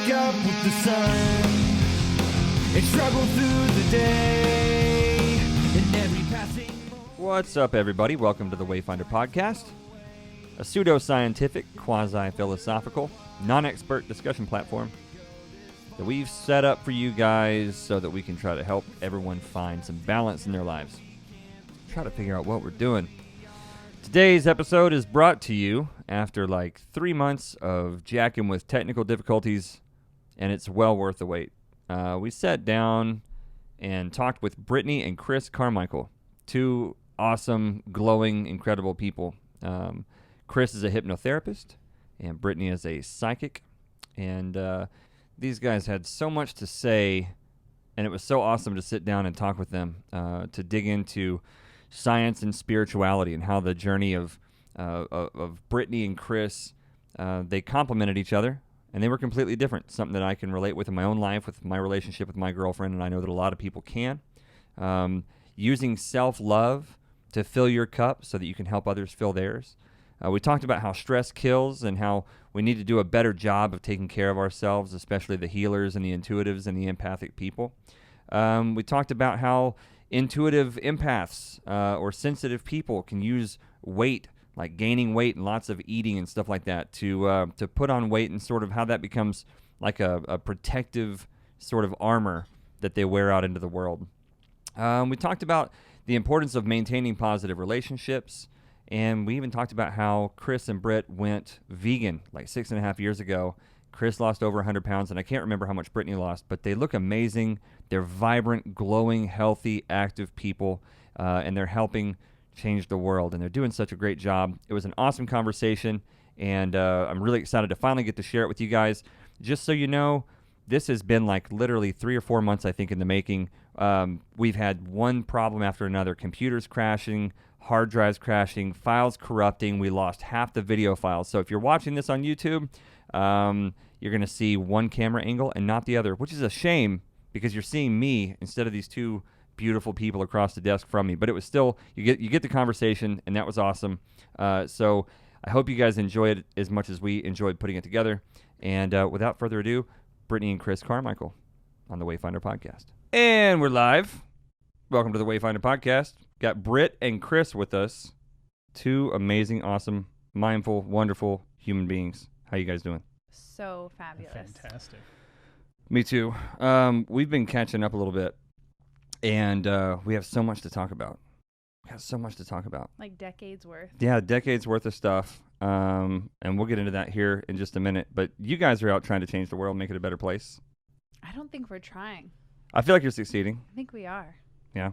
wake up with the sun and struggle through the day in every passing moment. What's up, everybody? Welcome to the Wayfinder podcast, a pseudo-scientific, quasi-philosophical, non-expert discussion platform that we've set up for you guys so that we can try to help everyone find some balance in their lives. Try to figure out what we're doing. Today's episode is brought to you after like 3 months of jacking with technical difficulties, and it's well worth the wait. We sat down and talked with Brittany and Chris Carmichael, two awesome, glowing, incredible people. Chris is a hypnotherapist, and Brittany is a psychic, and these guys had so much to say, and it was so awesome to sit down and talk with them, to dig into science and spirituality and how the journey of Brittany and Chris, they complemented each other, and they were completely different, something that I can relate with in my own life, with my relationship with my girlfriend, and I know that a lot of people can. Using self-love to fill your cup so that you can help others fill theirs. We talked about how stress kills and how we need to do a better job of taking care of ourselves, especially the healers and the intuitives and the empathic people. We talked about how intuitive empaths or sensitive people can use weight, like gaining weight and lots of eating and stuff like that, to put on weight, and sort of how that becomes like a protective sort of armor that they wear out into the world. We talked about the importance of maintaining positive relationships, and we even talked about how Chris and Brit went vegan like 6.5 years ago. Chris lost over 100 pounds, and I can't remember how much Brittany lost, but they look amazing. They're vibrant, glowing, healthy, active people, and they're helping change the world, and they're doing such a great job. It was an awesome conversation, and I'm really excited to finally get to share it with you guys. Just so you know, this has been like literally 3 or 4 months, I think, in the making. We've had one problem after another: computers crashing, hard drives crashing, files corrupting. We lost half the video files. So if you're watching this on YouTube, you're going to see one camera angle and not the other, which is a shame because you're seeing me instead of these two beautiful people across the desk from me. But it was still, you get the conversation, and that was awesome. So I hope you guys enjoyed it as much as we enjoyed putting it together. And without further ado, Brittany and Chris Carmichael on the Wayfinder podcast. And we're live. Welcome to the Wayfinder podcast. Got Brit and Chris with us. Two amazing, awesome, mindful, wonderful human beings. How you guys doing? So fabulous. Fantastic. Me too. We've been catching up a little bit, and we have so much to talk about. Like decades worth. Yeah, decades worth of stuff. And we'll get into that here in just a minute. But you guys are out trying to change the world, make it a better place. I don't think we're trying. I feel like you're succeeding. I think we are. Yeah.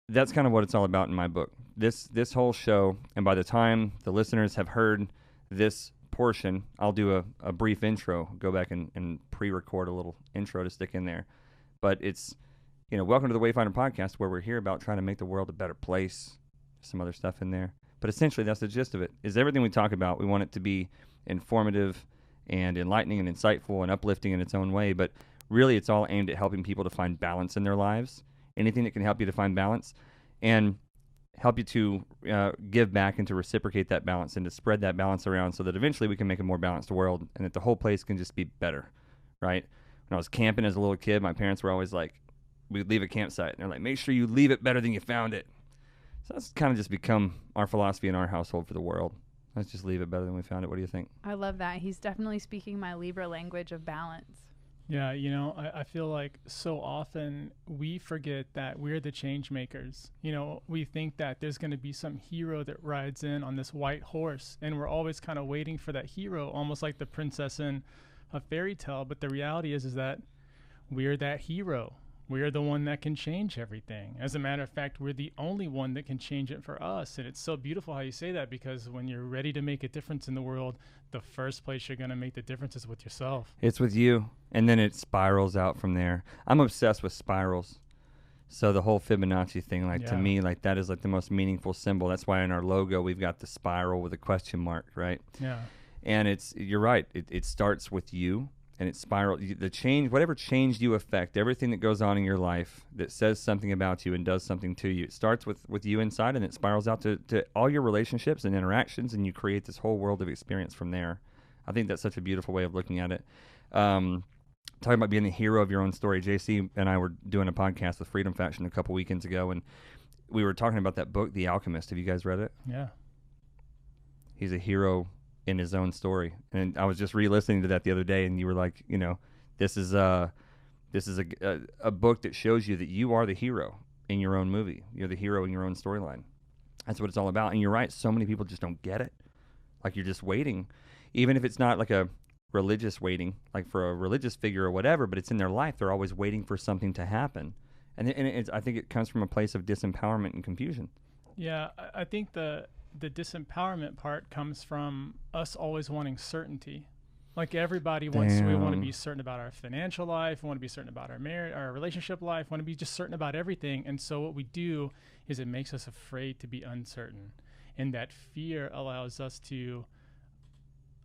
That's kind of what it's all about in my book. This whole show, and by the time the listeners have heard this portion, I'll do a brief intro, go back and pre-record a little intro to stick in there. But it's, welcome to the Wayfinder podcast, where we're here about trying to make the world a better place. Some other stuff in there. But essentially, that's the gist of it, is everything we talk about, we want it to be informative and enlightening and insightful and uplifting in its own way. But really, it's all aimed at helping people to find balance in their lives. Anything that can help you to find balance and help you to give back and to reciprocate that balance and to spread that balance around, so that eventually we can make a more balanced world and that the whole place can just be better, right? When I was camping as a little kid, my parents were always like, we'd leave a campsite, and they're like, make sure you leave it better than you found it. So that's kind of just become our philosophy in our household for the world. Let's just leave it better than we found it. What do you think? I love that. He's definitely speaking my Libra language of balance. Yeah, I feel like so often we forget that we're the change makers. We think that there's going to be some hero that rides in on this white horse, and we're always kind of waiting for that hero, almost like the princess in a fairy tale. But the reality is that we're that hero. We're the one that can change everything. As a matter of fact, we're the only one that can change it for us. And it's so beautiful how you say that, because when you're ready to make a difference in the world, the first place you're going to make the difference is with yourself. It's with you. And then it spirals out from there. I'm obsessed with spirals. So the whole Fibonacci thing, to me, that is like the most meaningful symbol. That's why in our logo, we've got the spiral with a question mark, right? Yeah. And you're right. It starts with you. And it spirals. The change, whatever change you affect, everything that goes on in your life that says something about you and does something to you, it starts with you inside, and it spirals out to all your relationships and interactions, and you create this whole world of experience from there. I think that's such a beautiful way of looking at it. Talking about being the hero of your own story. JC and I were doing a podcast with Freedom Faction a couple weekends ago, and we were talking about that book, The Alchemist. Have you guys read it? Yeah. He's a hero in his own story. And I was just re-listening to that the other day, and you were like, you know, this is a book that shows you that you are the hero in your own movie. You're the hero in your own storyline. That's what it's all about. And you're right, so many people just don't get it. Like, you're just waiting. Even if it's not like a religious waiting, like for a religious figure or whatever, but it's in their life. They're always waiting for something to happen. And I think it comes from a place of disempowerment and confusion. Yeah, I think the disempowerment part comes from us always wanting certainty. Like, everybody we want to be certain about our financial life, we want to be certain about our marriage, our relationship life, we want to be just certain about everything. And so what we do is it makes us afraid to be uncertain. And that fear allows us to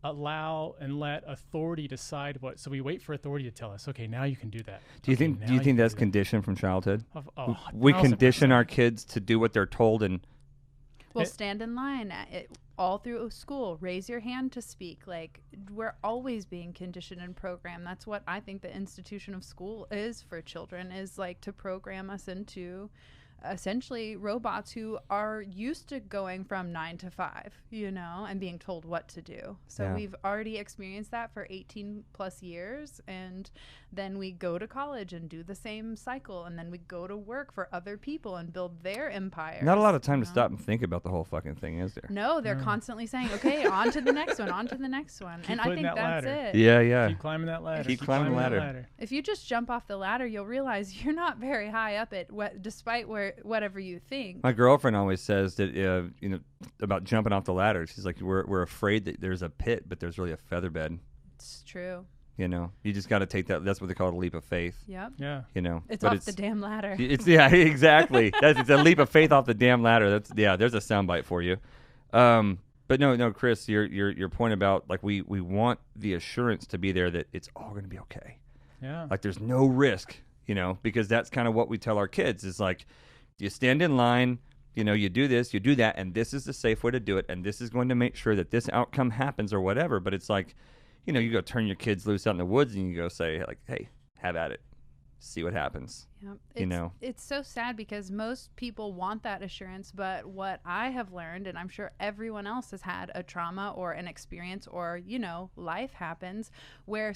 allow and let authority decide what. So we wait for authority to tell us, okay, now you can do that. Do you think that's conditioned from childhood? We 1000%. condition our kids to do what they're told, and Stand in line all through school. Raise your hand to speak. Like, we're always being conditioned and programmed. That's what I think the institution of school is for children, is like to program us into essentially robots who are used to going from 9 to 5, you know, and being told what to do. So we've already experienced that for 18 plus years. And then we go to college and do the same cycle. And then we go to work for other people and build their empires. not a lot of time to stop and think about the whole fucking thing, is there? No, they're constantly saying, okay, on to the next one, on to the next one. Keep and I putting think that that's ladder. it. Yeah. Keep climbing that ladder. Keep climbing the ladder. If you just jump off the ladder, you'll realize you're not very high up it, despite whatever you think. My girlfriend always says that, you know, about jumping off the ladder. She's like, we're afraid that there's a pit, but there's really a feather bed. It's true. You know, you just got to take that. That's what they call it, a leap of faith. Yep. Yeah. You know, It's off the damn ladder. It's exactly. It's a leap of faith off the damn ladder. There's a soundbite for you. But no, Chris, your point about, like, we want the assurance to be there that it's all going to be okay. Yeah. Like, there's no risk, you know, because that's kind of what we tell our kids is like, you stand in line, you know, you do this, you do that, and this is the safe way to do it, and this is going to make sure that this outcome happens or whatever. But it's like, you know, you go turn your kids loose out in the woods and you go say, like, hey, have at it. See what happens. Yep. You know, it's so sad because most people want that assurance, but what I have learned, and I'm sure everyone else has had a trauma or an experience or, you know, life happens where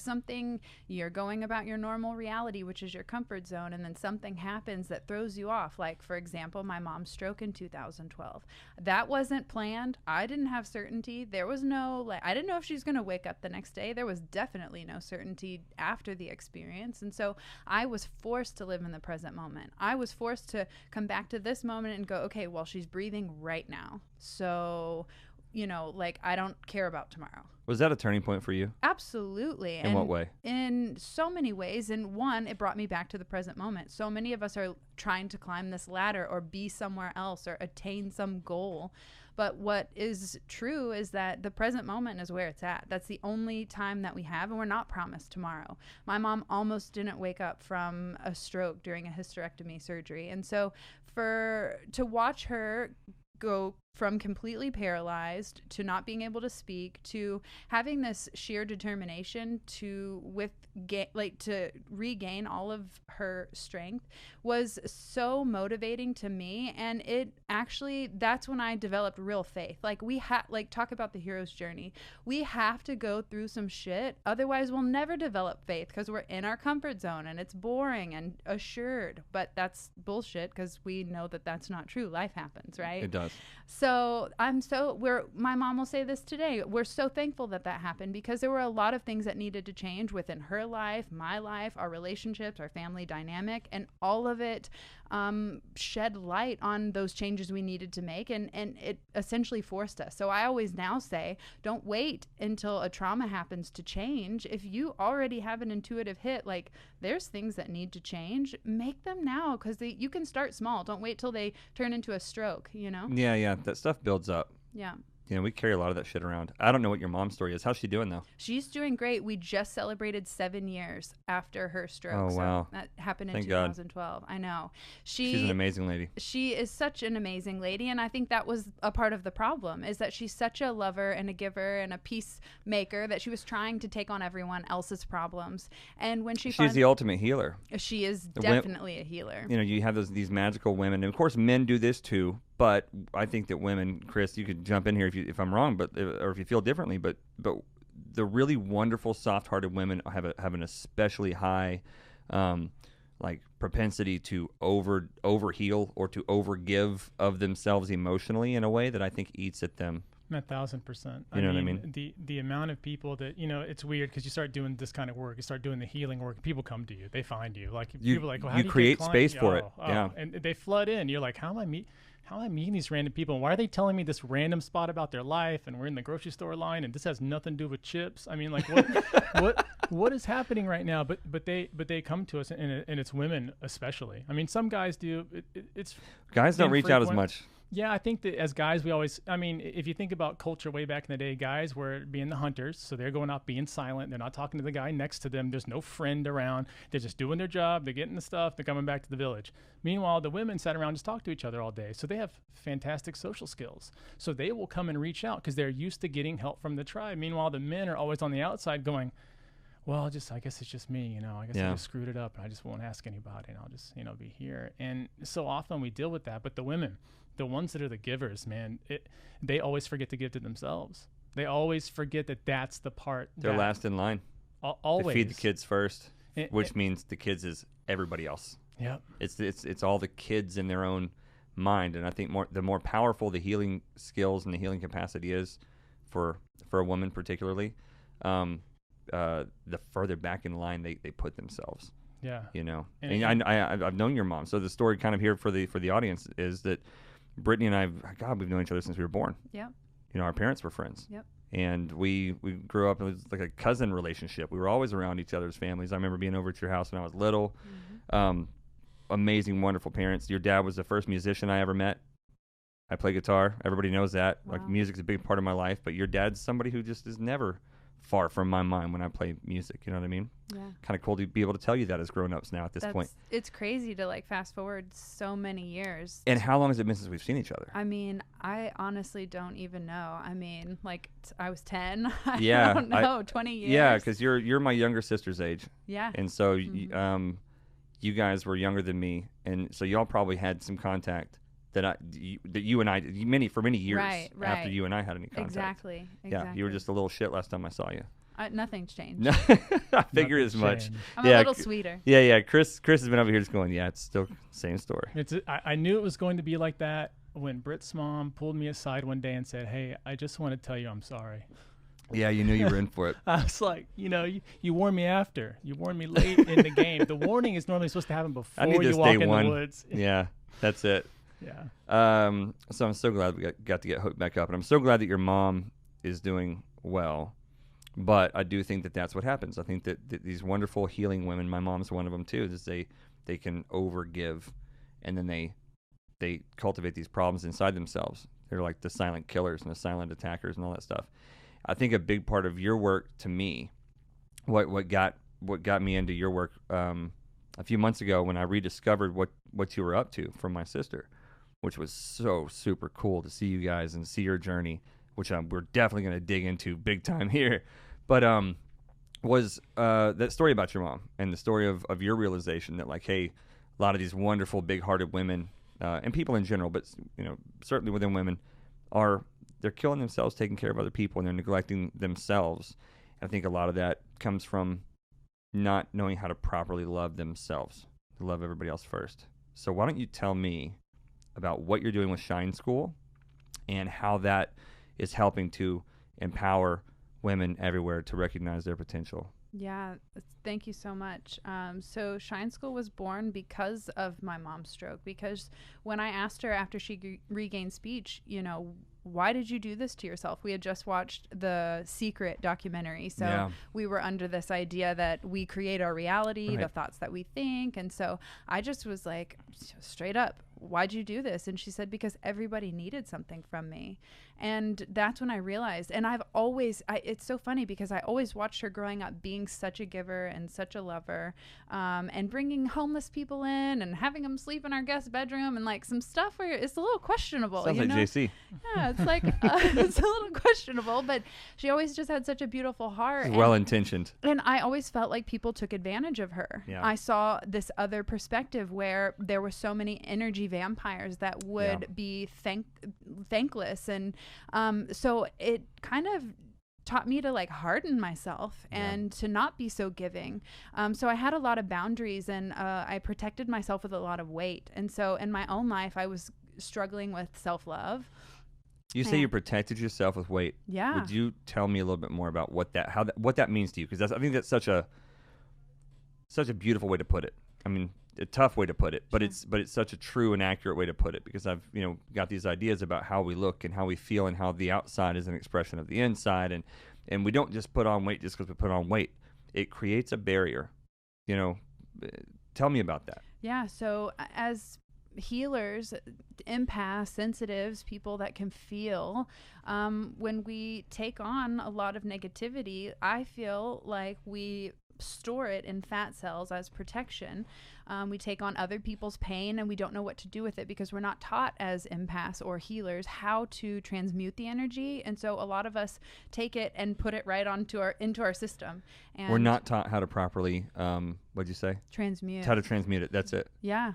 you're going about your normal reality, which is your comfort zone, and then something happens that throws you off. Like, for example, my mom's stroke in 2012. That wasn't planned. I didn't have certainty. There was I didn't know if she's going to wake up the next day. There was definitely no certainty after the experience. And so I was forced to live in the present moment. I was forced to come back to this moment and go, okay, well, she's breathing right now. So, you know, like, I don't care about tomorrow. was that a turning point for you? Absolutely. In what way? In so many ways. And one, it brought me back to the present moment. So many of us are trying to climb this ladder or be somewhere else or attain some goal. But what is true is that the present moment is where it's at. That's the only time that we have, and we're not promised tomorrow. My mom almost didn't wake up from a stroke during a hysterectomy surgery. And so to watch her go from completely paralyzed to not being able to speak to having this sheer determination to regain all of her strength was so motivating to me. And that's when I developed real faith. Like, talk about the hero's journey. We have to go through some shit. Otherwise we'll never develop faith because we're in our comfort zone and it's boring and assured, but that's bullshit because we know that that's not true. Life happens, right? It does. So my mom will say this today. We're so thankful that happened because there were a lot of things that needed to change within her life, my life, our relationships, our family dynamic, and all of it shed light on those changes we needed to make, and it essentially forced us. So I always now say, don't wait until a trauma happens to change. If you already have an intuitive hit, like, there's things that need to change, make them now, because you can start small. Don't wait till they turn into a stroke, you know? Yeah. That stuff builds up. Yeah. we carry a lot of that shit around. I don't know what your mom's story is. How's she doing though? She's doing great. We just celebrated 7 years after her stroke. Oh, wow. So that happened in Thank God. 2012. I know. She's an amazing lady. She is such an amazing lady, and I think that was a part of the problem, is that she's such a lover and a giver and a peacemaker that she was trying to take on everyone else's problems. And when she's the ultimate healer. She is definitely a healer. You have these magical women, and of course men do this too, but I think that women, Chris, you could jump in here if I'm wrong, or if you feel differently, but the really wonderful soft-hearted women have an especially high like propensity to overheal or to overgive of themselves emotionally in a way that I think eats at them. 1,000%. You know what I mean? The amount of people that, it's weird because you start doing this kind of work, you start doing the healing work, people come to you, they find you. Like people are like, well, how do you create get space for it. Yeah. And they flood in. You're like, how am I meeting these random people? And why are they telling me this random spot about their life? And we're in the grocery store line, and this has nothing to do with chips. I mean, like, what is happening right now? But they come to us, and it's women especially. I mean, some guys do. It's guys don't reach out as much. Yeah, I think that as guys, if you think about culture way back in the day, guys were being the hunters, so they're going out being silent. They're not talking to the guy next to them. There's no friend around. They're just doing their job. They're getting the stuff. They're coming back to the village. Meanwhile, the women sat around just talk to each other all day. So they have fantastic social skills. So they will come and reach out because they're used to getting help from the tribe. Meanwhile, the men are always on the outside going, well, I guess it's just me, I guess I just screwed it up and I just won't ask anybody and I'll just, be here. And so often we deal with that. But the women, the ones that are the givers, man, they always forget to give to themselves. They always forget that that's the part. They're last in line. Always. They feed the kids first, which means the kids is everybody else. Yeah. It's all the kids in their own mind. And I think the more powerful the healing skills and the healing capacity is for a woman particularly, the further back in line they put themselves. Yeah. And I've known your mom. So the story kind of here for the audience is that Brittany and we've known each other since we were born. Yeah. Our parents were friends. Yep. And we grew up, it was like a cousin relationship. We were always around each other's families. I remember being over at your house when I was little. Mm-hmm. Amazing, wonderful parents. Your dad was the first musician I ever met. I play guitar. Everybody knows that. Wow. Like, music's a big part of my life. But your dad's somebody who just is never far from my mind when I play music. You know what I mean? Yeah. Kind of cool to be able to tell you that as grown-ups now at this point. It's crazy to fast forward so many years. And how long has it been since we've seen each other? I mean, I honestly don't even know. I mean, I was 10. I don't know, 20 years. Yeah, because you're my younger sister's age. Yeah. And so you guys were younger than me, and so y'all probably had some contact that you and I for many years after you and I had any contact. Exactly. Yeah, you were just a little shit last time I saw you. Nothing's changed. I figured as much. I'm a little sweeter. Yeah. Chris has been over here just going, it's still the same story. I knew it was going to be like that when Brit's mom pulled me aside one day and said, "Hey, I just want to tell you I'm sorry." Yeah, you knew you were in for it. I was like, you warned me after. You warned me late in the game. The warning is normally supposed to happen before you walk in the woods. Yeah, that's it. Yeah. So I'm so glad we got to get hooked back up, and I'm so glad that your mom is doing well. But I do think that that's what happens. I think that these wonderful healing women, my mom's one of them too, is they can overgive, and then they cultivate these problems inside themselves. They're like the silent killers and the silent attackers and all that stuff. I think a big part of your work, to me, what got me into your work a few months ago when I rediscovered what you were up to from my sister, which was so super cool to see you guys and see your journey, which we're definitely going to dig into big time here. But was that story about your mom and the story of your realization that, like, hey, a lot of these wonderful, big-hearted women and people in general, but certainly within women, they're killing themselves taking care of other people, and they're neglecting themselves. And I think a lot of that comes from not knowing how to properly love themselves, to love everybody else first. So why don't you tell me about what you're doing with Shine School and how that is helping to empower women everywhere to recognize their potential. Yeah, thank you so much. So Shine School was born because of my mom's stroke, because when I asked her after she regained speech, why did you do this to yourself? We had just watched the Secret documentary. So we were under this idea that we create our reality, the thoughts that we think. And so I just was like, straight up, why'd you do this? And she said, because everybody needed something from me. And that's when I realized, and it's so funny because I always watched her growing up being such a giver and such a lover, and bringing homeless people in and having them sleep in our guest bedroom and like some stuff where it's a little questionable. Sounds like JC. Yeah, it's like, it's a little questionable, but she always just had such a beautiful heart. Well-intentioned. And I always felt like people took advantage of her. Yeah. I saw this other perspective where there were so many energy vampires that would be thankless. And so it kind of taught me to like harden myself and to not be so giving. So I had a lot of boundaries, and I protected myself with a lot of weight. And so in my own life, I was struggling with self-love. You say you protected yourself with weight. Yeah. Would you tell me a little bit more about what that means to you? Because I think that's such a beautiful way to put it. I mean, a tough way to put it, but it's such a true and accurate way to put it, because I've got these ideas about how we look and how we feel and how the outside is an expression of the inside, and we don't just put on weight just because we put on weight. It creates a barrier. Tell me about that. Yeah. So as healers, empaths, sensitives, people that can feel, when we take on a lot of negativity, I feel like we store it in fat cells as protection. We take on other people's pain, and we don't know what to do with it because we're not taught as empaths or healers how to transmute the energy. And so a lot of us take it and put it right into our system. And we're not taught how to properly, what'd you say? Transmute. How to transmute it. That's it. Yeah.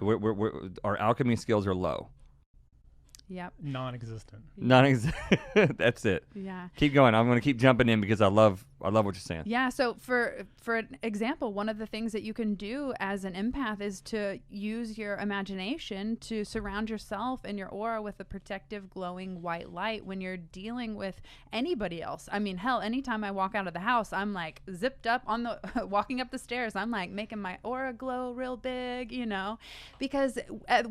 Our alchemy skills are low. Yep. Non-existent. That's it. Yeah. Keep going. I'm going to keep jumping in because I love what you're saying. Yeah. So for an example, one of the things that you can do as an empath is to use your imagination to surround yourself and your aura with a protective, glowing white light when you're dealing with anybody else. I mean, hell, anytime I walk out of the house, I'm like zipped up on the walking up the stairs. I'm like making my aura glow real big, because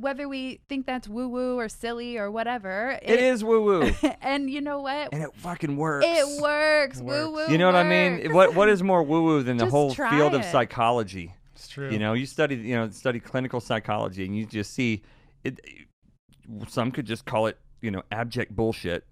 whether we think that's woo-woo or silly or whatever, it is woo-woo. And you know what? And it fucking works. It works. Woo-woo. You know what I mean? What is more woo-woo than the Just whole try field of it. psychology? It's true. You study clinical psychology, and you just see it. Some could just call it, abject bullshit,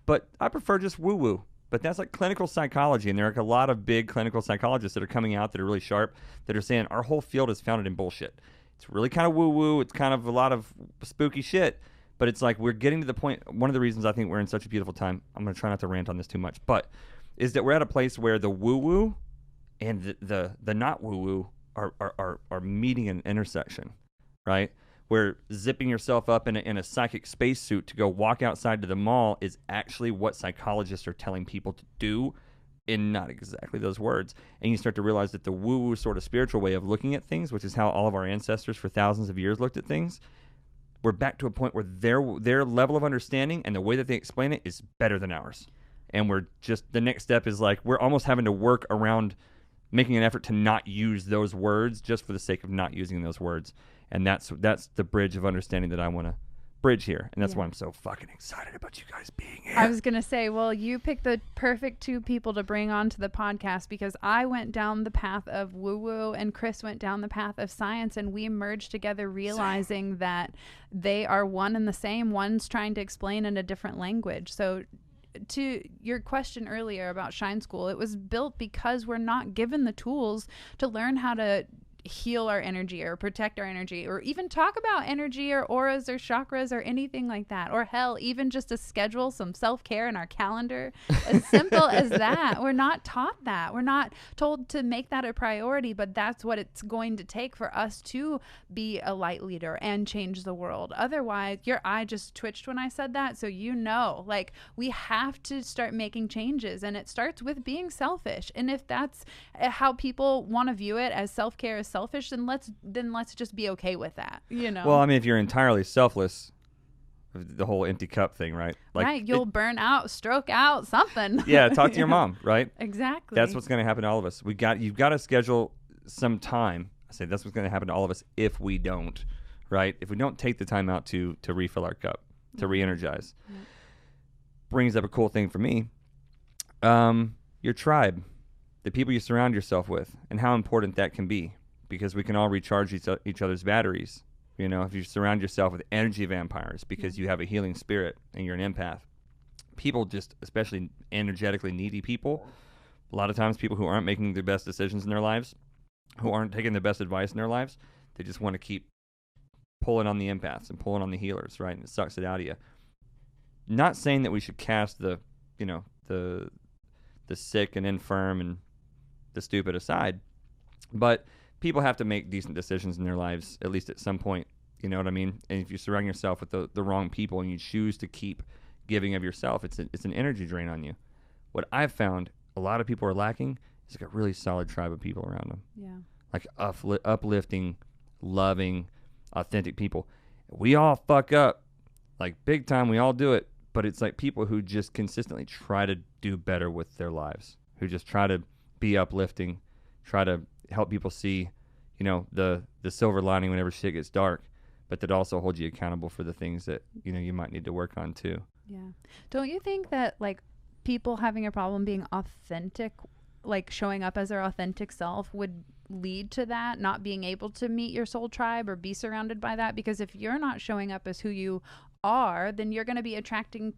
but I prefer just woo-woo. But that's like clinical psychology, and there are a lot of big clinical psychologists that are coming out that are really sharp, that are saying our whole field is founded in bullshit. It's really kind of woo-woo. It's kind of a lot of spooky shit. But it's like we're getting to the point. One of the reasons I think we're in such a beautiful time, I'm going to try not to rant on this too much, but is that we're at a place where the woo-woo and the not woo-woo are meeting an intersection, right? Where zipping yourself up in a psychic spacesuit to go walk outside to the mall is actually what psychologists are telling people to do, in not exactly those words. And you start to realize that the woo-woo sort of spiritual way of looking at things, which is how all of our ancestors for thousands of years looked at things, we're back to a point where their level of understanding and the way that they explain it is better than ours. And we're just, the next step is like, we're almost having to work around making an effort to not use those words just for the sake of not using those words. And that's the bridge of understanding that I want to bridge here. And that's why I'm so fucking excited about you guys being here. I was going to say, well, you picked the perfect two people to bring on to the podcast, because I went down the path of woo-woo and Chris went down the path of science, and we merged together realizing that they are one and the same. One's trying to explain in a different language. So to your question earlier about Shine School, it was built because we're not given the tools to learn how to heal our energy or protect our energy, or even talk about energy or auras or chakras or anything like that, or hell, even just to schedule some self-care in our calendar, as simple as that. We're not taught that. We're not told to make that a priority, but that's what it's going to take for us to be a light leader and change the world. Otherwise, your eye just twitched when I said that, so like, we have to start making changes, and it starts with being selfish. And if that's how people want to view it, as self-care is selfish, then let's just be okay with that, Well, I mean, if you're entirely selfless, the whole empty cup thing, right? Like, right, you'll burn out, stroke out, something. Yeah, talk to your mom, right? Exactly. That's what's going to happen to all of us. You've got to schedule some time. I say that's what's going to happen to all of us if we don't, right? If we don't take the time out to refill our cup, to re-energize. Yeah. Brings up a cool thing for me. Your tribe, the people you surround yourself with, and how important that can be. Because we can all recharge each other's batteries You know, if you surround yourself with energy vampires because you have a healing spirit and you're an empath, people just, especially energetically needy people, a lot of times people who aren't making the best decisions in their lives, who aren't taking the best advice in their lives, they just want to keep pulling on the empaths and pulling on the healers, right? And it sucks it out of you. Not saying that we should cast the sick and infirm and the stupid aside, but people have to make decent decisions in their lives, at least at some point. You know what I mean? And if you surround yourself with the wrong people and you choose to keep giving of yourself, it's an energy drain on you. What I've found a lot of people are lacking is like a really solid tribe of people around them. Yeah. Like uplifting, loving, authentic people. We all fuck up, like big time. We all do it. But it's like people who just consistently try to do better with their lives, who just try to be uplifting, try to help people see, you know, the silver lining whenever shit gets dark, but that also hold you accountable for the things that, you know, you might need to work on too. Yeah. Don't you think that like people having a problem being authentic, like showing up as their authentic self, would lead to that, not being able to meet your soul tribe or be surrounded by that? Because if you're not showing up as who you are, then you're going to be attracting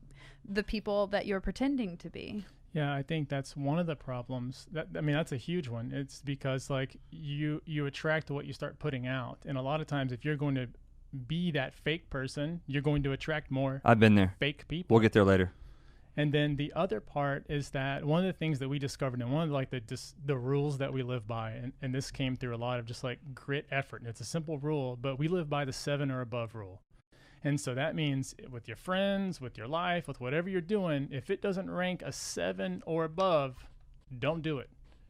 the people that you're pretending to be. Yeah, I think that's one of the problems. That's a huge one. It's because like you attract what you start putting out. And a lot of times if you're going to be that fake person, you're going to attract more I've been there. fake people. We'll get there later. And then the other part is that one of the things that we discovered, and one of like the rules that we live by, and this came through a lot of just like grit effort. And it's a simple rule, but we live by the 7 or above rule. And so that means with your friends, with your life, with whatever you're doing, if it doesn't rank a 7 or above, don't do it.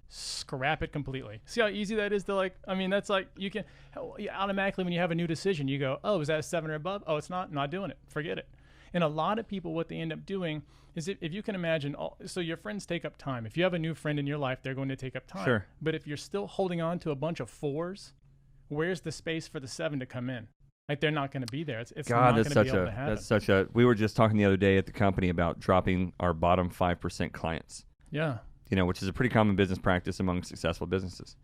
Scrap it completely. See how easy that is to like, I mean, that's like you automatically when you have a new decision, you go, oh, is that a 7 or above? Oh, it's not doing it. Forget it. And a lot of people, what they end up doing is if you can imagine, so your friends take up time. If you have a new friend in your life, they're going to take up time. Sure. But if you're still holding on to a bunch of 4s, where's the space for the 7 to come in? Like they're not going to be there. It's God, not going to be able to happen. We were just talking the other day at the company about dropping our bottom 5% clients. Yeah. You know, which is a pretty common business practice among successful businesses.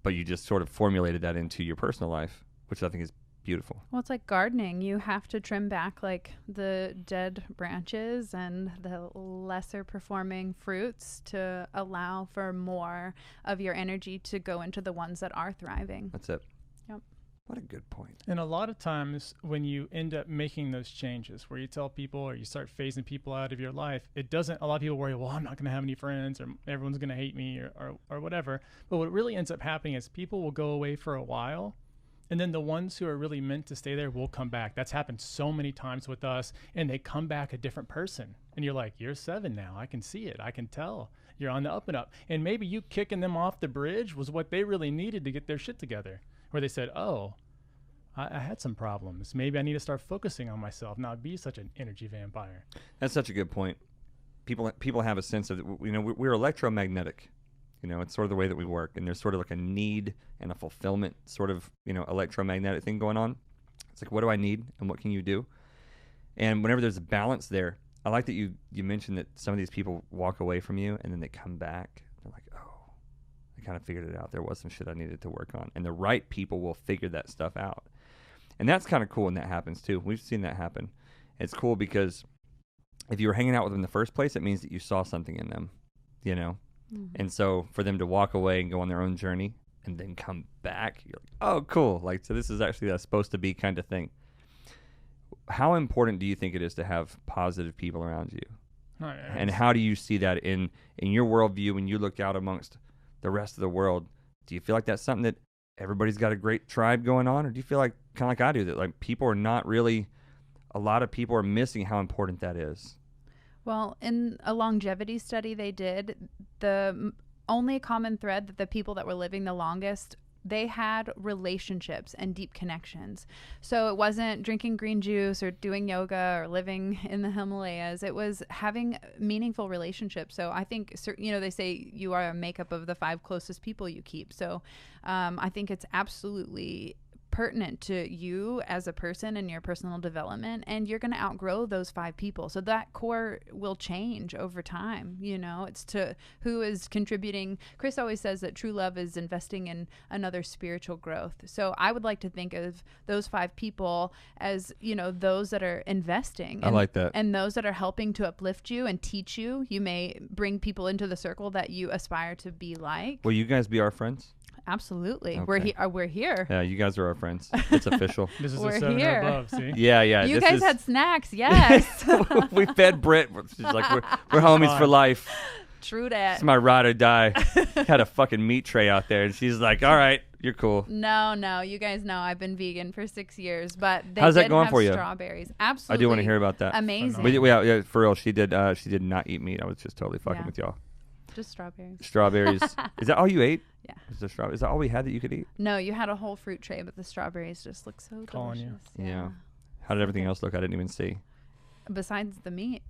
But you just sort of formulated that into your personal life, which I think is beautiful. Well, it's like gardening. You have to trim back like the dead branches and the lesser performing fruits to allow for more of your energy to go into the ones that are thriving. That's it. Yep. What a good point. And a lot of times when you end up making those changes where you tell people or you start phasing people out of your life, a lot of people worry, well, I'm not going to have any friends or everyone's going to hate me or whatever. But what really ends up happening is people will go away for a while. And then the ones who are really meant to stay there will come back. That's happened so many times with us. And they come back a different person. And you're like, you're 7 now. I can see it. I can tell. You're on the up and up. And maybe you kicking them off the bridge was what they really needed to get their shit together. Where they said, oh, I had some problems. Maybe I need to start focusing on myself, not be such an energy vampire. That's such a good point. People have a sense of, you know, we're electromagnetic. You know, it's sort of the way that we work, and there's sort of like a need and a fulfillment sort of, you know, electromagnetic thing going on. It's like, what do I need and what can you do? And whenever there's a balance there, I like that you mentioned that some of these people walk away from you and then they come back. They're like, oh, I kind of figured it out. There was some shit I needed to work on. And the right people will figure that stuff out. And that's kind of cool when that happens too. We've seen that happen. It's cool because if you were hanging out with them in the first place, it means that you saw something in them, you know? Mm-hmm. And so for them to walk away and go on their own journey and then come back, you're like, oh, cool. Like, so this is actually a supposed to be kind of thing. How important do you think it is to have positive people around you? And how do you see that in your worldview when you look out amongst the rest of the world? Do you feel like that's something that everybody's got a great tribe going on? Or do you feel like, kind of like I do, that like people are not really, a lot of people are missing how important that is? Well, in a longevity study they did, the only common thread that the people that were living the longest, they had relationships and deep connections. So it wasn't drinking green juice or doing yoga or living in the Himalayas. It was having meaningful relationships. So I think, you know, they say you are a makeup of the 5 closest people you keep. So I think it's absolutely pertinent to you as a person and your personal development, and you're going to outgrow those 5 people. So that core will change over time. You know, it's to who is contributing. Chris always says that true love is investing in another spiritual growth. So I would like to think of those 5 people as, you know, those that are investing. I like that. And those that are helping to uplift you and teach you. You may bring people into the circle that you aspire to be like. Will you guys be our friends? Absolutely. Okay. We're here. Yeah, you guys are our friends. It's official. This is We're a 7 here. or above, see? Yeah. You guys had snacks, yes. We fed Brit. She's like, we're homies for life. True that. It's my ride or die. Had a fucking meat tray out there, and she's like, all right, you're cool. No, you guys know I've been vegan for 6 years, but they How's that did going have for you? strawberries. Absolutely. I do want to hear about that. Amazing. Yeah, for real. She did not eat meat. I was just totally fucking Yeah. with y'all. Just strawberries. Strawberries. Is that all you ate? Yeah. Is that all we had that you could eat? No, you had a whole fruit tray, but the strawberries just look so Calling you. delicious. Yeah. How did everything else look? I didn't even see. Besides the meat.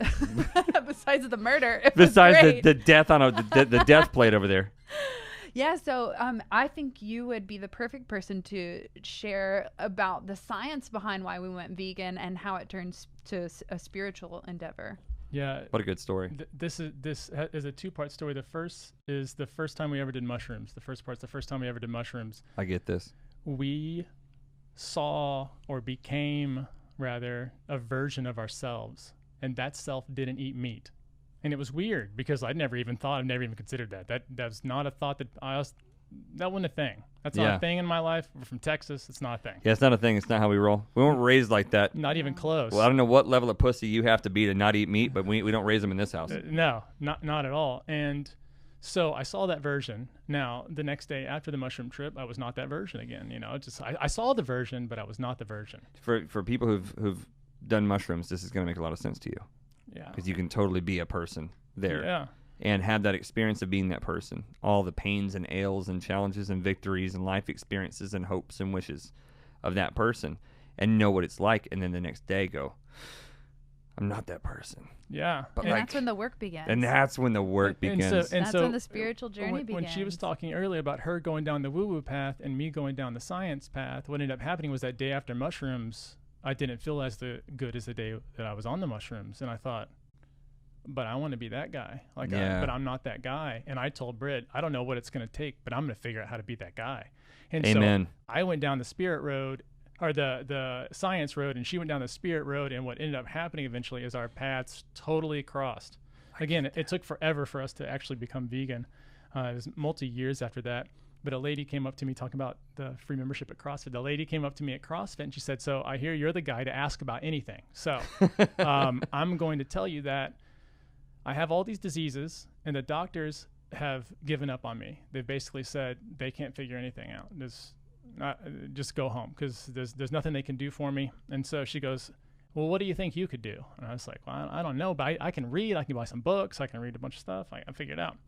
Besides the murder. It was Besides great. the death on the death plate over there. Yeah, so I think you would be the perfect person to share about the science behind why we went vegan and how it turns to a spiritual endeavor. Yeah. What a good story. This is a 2-part story. The first is the first time we ever did mushrooms. The first part's the first time we ever did mushrooms. I get this. We saw, or became rather, a version of ourselves, and that self didn't eat meat. And it was weird because I've never even considered that. That's not a thought that that wasn't a thing. That's not a thing in my life. We're from Texas. It's not a thing. Yeah, it's not a thing. It's not how we roll. We weren't raised like that. Not even close. Well, I don't know what level of pussy you have to be to not eat meat, but we don't raise them in this house. No, not at all. And so I saw that version. Now, the next day after the mushroom trip, I was not that version again. You know, I saw the version, but I was not the version. For people who've done mushrooms, this is going to make a lot of sense to you. Yeah. Because you can totally be a person there. Yeah. And have that experience of being that person. All the pains and ails and challenges and victories and life experiences and hopes and wishes of that person. And know what it's like. And then the next day go, I'm not that person. Yeah. But And that's when the work begins. And that's when the work begins. That's when the spiritual journey begins. When she was talking earlier about her going down the woo-woo path and me going down the science path, what ended up happening was that day after mushrooms, I didn't feel as good as the day that I was on the mushrooms. And I thought, but I want to be that guy. But I'm not that guy. And I told Brit, I don't know what it's going to take, but I'm going to figure out how to be that guy. And Amen. So I went down the spirit road, or the science road, and she went down the spirit road. And what ended up happening eventually is our paths totally crossed. Again, it took forever for us to actually become vegan. It was multi-years after that. But a lady came up to me talking about the free membership at CrossFit. The lady came up to me at CrossFit and she said, so I hear you're the guy to ask about anything. So I'm going to tell you that I have all these diseases and the doctors have given up on me. They've basically said they can't figure anything out. Just go home because there's nothing they can do for me. And so she goes, well, what do you think you could do? And I was like, well, I don't know, but I can read. I can buy some books. I can read a bunch of stuff. I figured it out.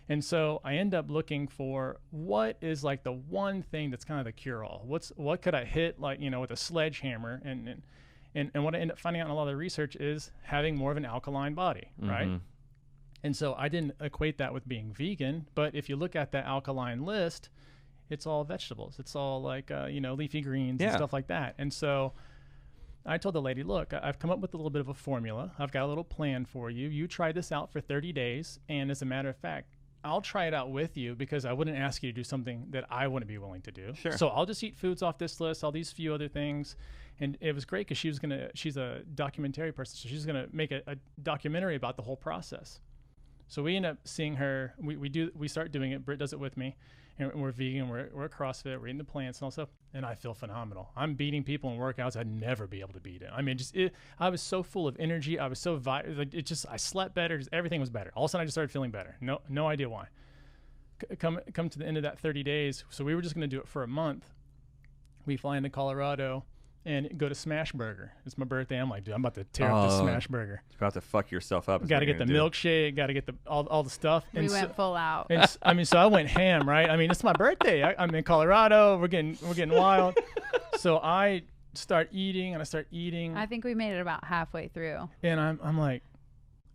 And so I end up looking for what is like the one thing that's kind of the cure-all. What could I hit with a sledgehammer? And what I end up finding out in a lot of the research is having more of an alkaline body, right? And so I didn't equate that with being vegan, but if you look at that alkaline list, it's all vegetables. It's all like leafy greens and stuff like that. And so I told the lady, look, I've come up with a little bit of a formula. I've got a little plan for you. You try this out for 30 days, and as a matter of fact, I'll try it out with you because I wouldn't ask you to do something that I wouldn't be willing to do. Sure. So I'll just eat foods off this list, all these few other things. And it was great because she's a documentary person. So she's going to make a documentary about the whole process. So we end up seeing her, we start doing it. Brit does it with me, and we're vegan. We're at CrossFit. We're eating the plants and all stuff. And I feel phenomenal. I'm beating people in workouts I'd never be able to beat it. I mean, I was so full of energy. I was so I slept better. Just everything was better. All of a sudden I just started feeling better. No idea why. Come to the end of that 30 days. So we were just going to do it for a month. We fly into Colorado and go to Smash Burger. It's my birthday. I'm like, dude, I'm about to tear up this Smash Burger. You're about to fuck yourself up. Got to get the milkshake. Got to get all the stuff. We went full out. And so I went ham, right? I mean, it's my birthday. I'm in Colorado. We're getting wild. So I start eating. I think we made it about halfway through. And I'm like,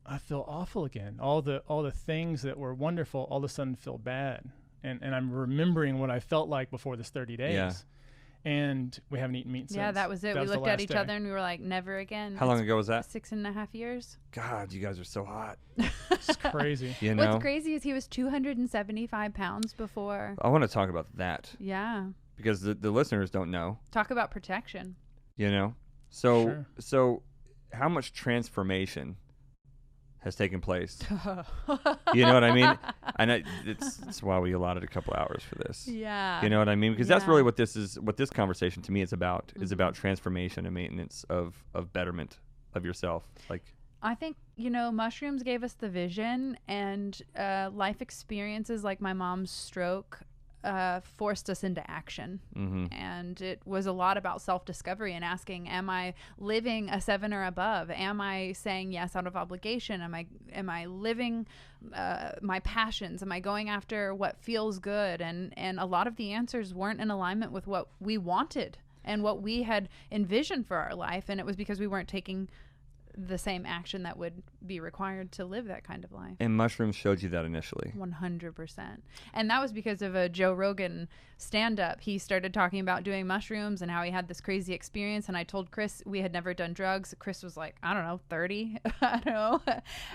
I feel awful again. All the things that were wonderful all of a sudden feel bad. And I'm remembering what I felt like before this 30 days. Yeah. and we haven't eaten meat since. Yeah, that was it. We the looked at last each day. other and we were like, never again. How long ago was that? 6.5 years. God, you guys are so hot. It's crazy. You know? What's crazy is he was 275 pounds before. I want to talk about that Yeah. because the listeners don't know, Talk about protection. you know? So, Sure. so how much transformation has taken place? You know what I mean? And it's why we allotted a couple hours for this. Yeah. You know what I mean? Because that's Yeah. really what this conversation to me is about, is about transformation and maintenance of betterment of yourself. Like, I think, mushrooms gave us the vision, and life experiences like my mom's stroke forced us into action. And it was a lot about self-discovery and asking, am I living a 7 or above? Am I saying yes out of obligation? Am I living my passions? Am I going after what feels good? And a lot of the answers weren't in alignment with what we wanted and what we had envisioned for our life. And it was because we weren't taking the same action that would be required to live that kind of life. and mushrooms showed you that initially. 100%. And that was because of a Joe Rogan stand-up. He started talking about doing mushrooms and how he had this crazy experience. And I told Chris we had never done drugs. Chris was like, I don't know, 30. I don't know.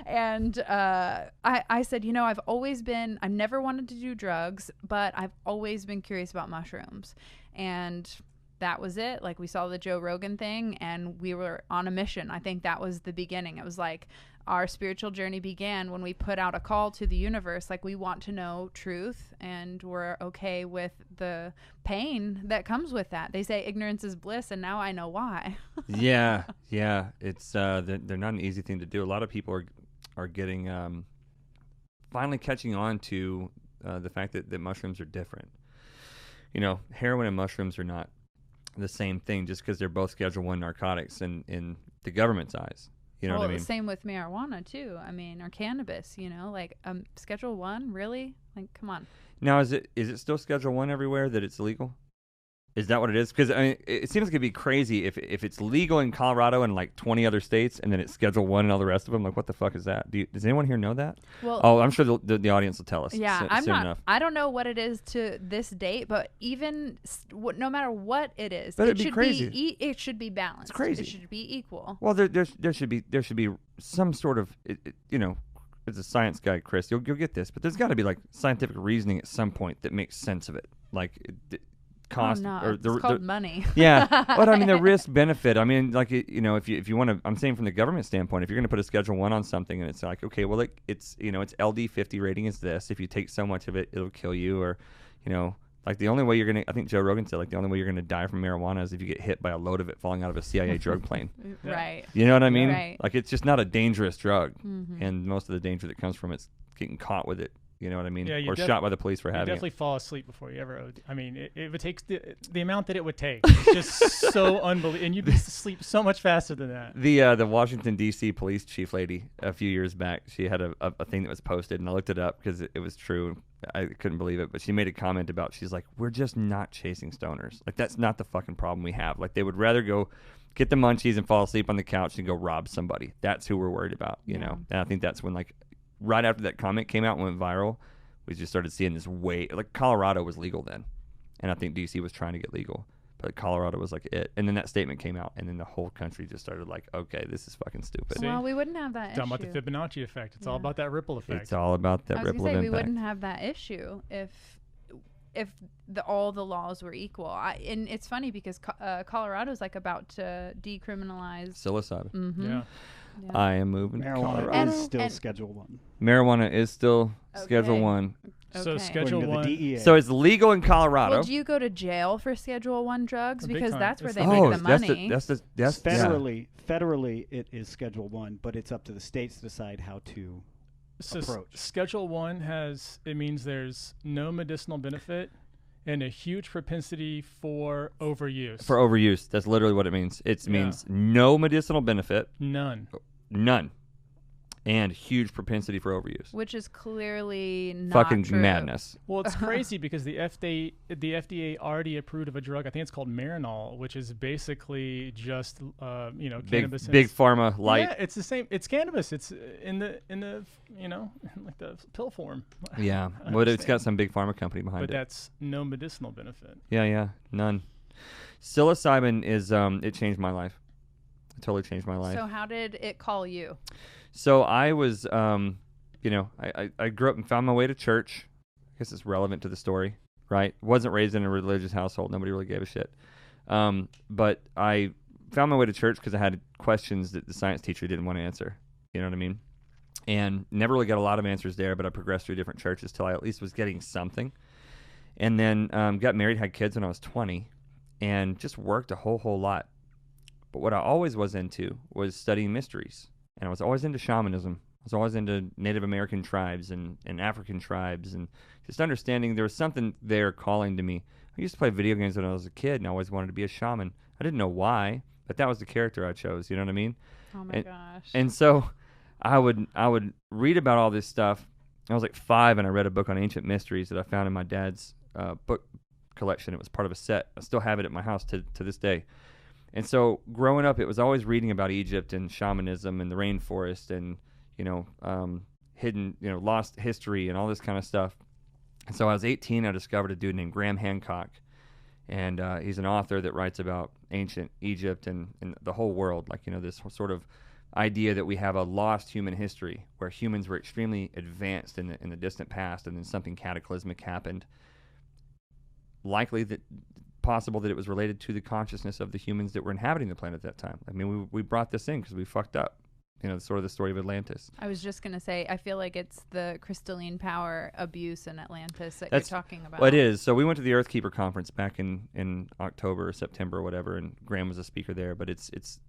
And I said, I've never wanted to do drugs, but I've always been curious about mushrooms. And that was it. Like, we saw the Joe Rogan thing and we were on a mission. I think that was the beginning. It was like our spiritual journey began when we put out a call to the universe. Like, we want to know truth and we're okay with the pain that comes with that. They say ignorance is bliss, and now I know why. Yeah. It's they're not an easy thing to do. A lot of people are getting finally catching on to the fact that mushrooms are different. Heroin and mushrooms are not the same thing just because they're both Schedule 1 narcotics in the government's eyes. You know what I mean? Same with marijuana too. I mean, or cannabis, like Schedule 1, really? Like, come on. Now, is it still Schedule 1 everywhere that it's legal? Is that what it is? Because it seems like it'd be crazy if it's legal in Colorado and like 20 other states, and then it's Schedule 1 and all the rest of them. Like, what the fuck is that? Does anyone here know that? Well, I'm sure the audience will tell us. Yeah, soon enough. I don't know what it is to this date, but even no matter what it is, But it it'd be should crazy. it should be balanced. It's crazy. It should be equal. Well, there should be some sort of as a science guy, Chris, you'll get this, but there's got to be like scientific reasoning at some point that makes sense of it, like cost or it's called money. Yeah, but I mean the risk benefit. I mean, like if you want to, I'm saying from the government standpoint, if you're going to put a Schedule 1 on something and it's like, okay, well it's its LD 50 rating is this. If you take so much of it, it'll kill you, or like the only way you're gonna, I think Joe Rogan said, like the only way you're gonna die from marijuana is if you get hit by a load of it falling out of a CIA drug plane. Right. You know what I mean? Right. Like, it's just not a dangerous drug, and most of the danger that comes from it's getting caught with it. You know what I mean? Yeah, or shot by the police for You having definitely it. fall asleep before you ever OD. I mean, it would take the amount that it would take. It's just so unbelievable, and you'd be asleep so much faster than that. The Washington D.C. police chief lady a few years back, she had a thing that was posted, and I looked it up because it was true. I couldn't believe it, but she made a comment about, she's like, we're just not chasing stoners. Like, that's not the fucking problem we have. Like, they would rather go get the munchies and fall asleep on the couch and go rob somebody. That's who we're worried about, you know? And I think that's when, like, right after that comment came out and went viral, we just started seeing this like, Colorado was legal then, and I think D.C. was trying to get legal, but Colorado was like it. And then that statement came out, and then the whole country just started like, okay, this is fucking stupid. See? Well, we wouldn't have that Talking issue. about the Fibonacci effect. It's all about that ripple effect. It's all about that I was ripple gonna of say, impact. we wouldn't have that issue if all the laws were equal. And it's funny because Colorado's like about to decriminalize Psilocybin. Yeah. I am moving to Marijuana Colorado. is still And- Schedule 1. Marijuana is still Schedule Okay. 1. So Okay. Schedule According to 1. the DEA. So it's legal in Colorado. Well, do you go to jail for Schedule 1 drugs? Big Because time. that's where It's they the- make the money. That's Federally, it is Schedule 1, but it's up to the states to decide how to So approach. Schedule 1 means there's no medicinal benefit and a huge propensity for overuse. For overuse. That's literally what it means. It means no medicinal benefit, None. none, and huge propensity for overuse. Which is clearly not Fucking true. madness. Well, it's crazy because the FDA already approved of a drug. I think it's called Marinol, which is basically just cannabis. Big pharma light. Yeah, it's the same. It's cannabis. It's in the like the pill form. Yeah, I but it's got understand. some big pharma company behind But it. that's no medicinal benefit. Yeah, none. Psilocybin is it changed my life. It totally changed my life. So how did it call you? So I was, I grew up and found my way to church. I guess it's relevant to the story, right? Wasn't raised in a religious household. Nobody really gave a shit. But I found my way to church because I had questions that the science teacher didn't want to answer. You know what I mean? And never really got a lot of answers there, but I progressed through different churches till I at least was getting something. And then got married, had kids when I was 20, and just worked a whole lot. But what I always was into was studying mysteries. And I was always into shamanism. I was always into Native American tribes and African tribes, and just understanding there was something there calling to me. I used to play video games when I was a kid, and I always wanted to be a shaman. I didn't know why, but that was the character I chose. You know what I mean? Oh my gosh. And so I would read about all this stuff. I was like 5, and I read a book on ancient mysteries that I found in my dad's book collection. It was part of a set. I still have it at my house to this day. And so growing up, it was always reading about Egypt and shamanism and the rainforest and, hidden, lost history and all this kind of stuff. And so I was 18, I discovered a dude named Graham Hancock. And he's an author that writes about ancient Egypt and the whole world, this sort of idea that we have a lost human history where humans were extremely advanced in the distant past, and then something cataclysmic happened. Likely possible that it was related to the consciousness of the humans that were inhabiting the planet at that time. I mean, we brought this in because we fucked up. Sort of the story of Atlantis. I was just going to say, I feel like it's the crystalline power abuse in Atlantis that you're talking about. Well, it is. So we went to the Earthkeeper conference back in October or September or whatever, and Graham was a speaker there. But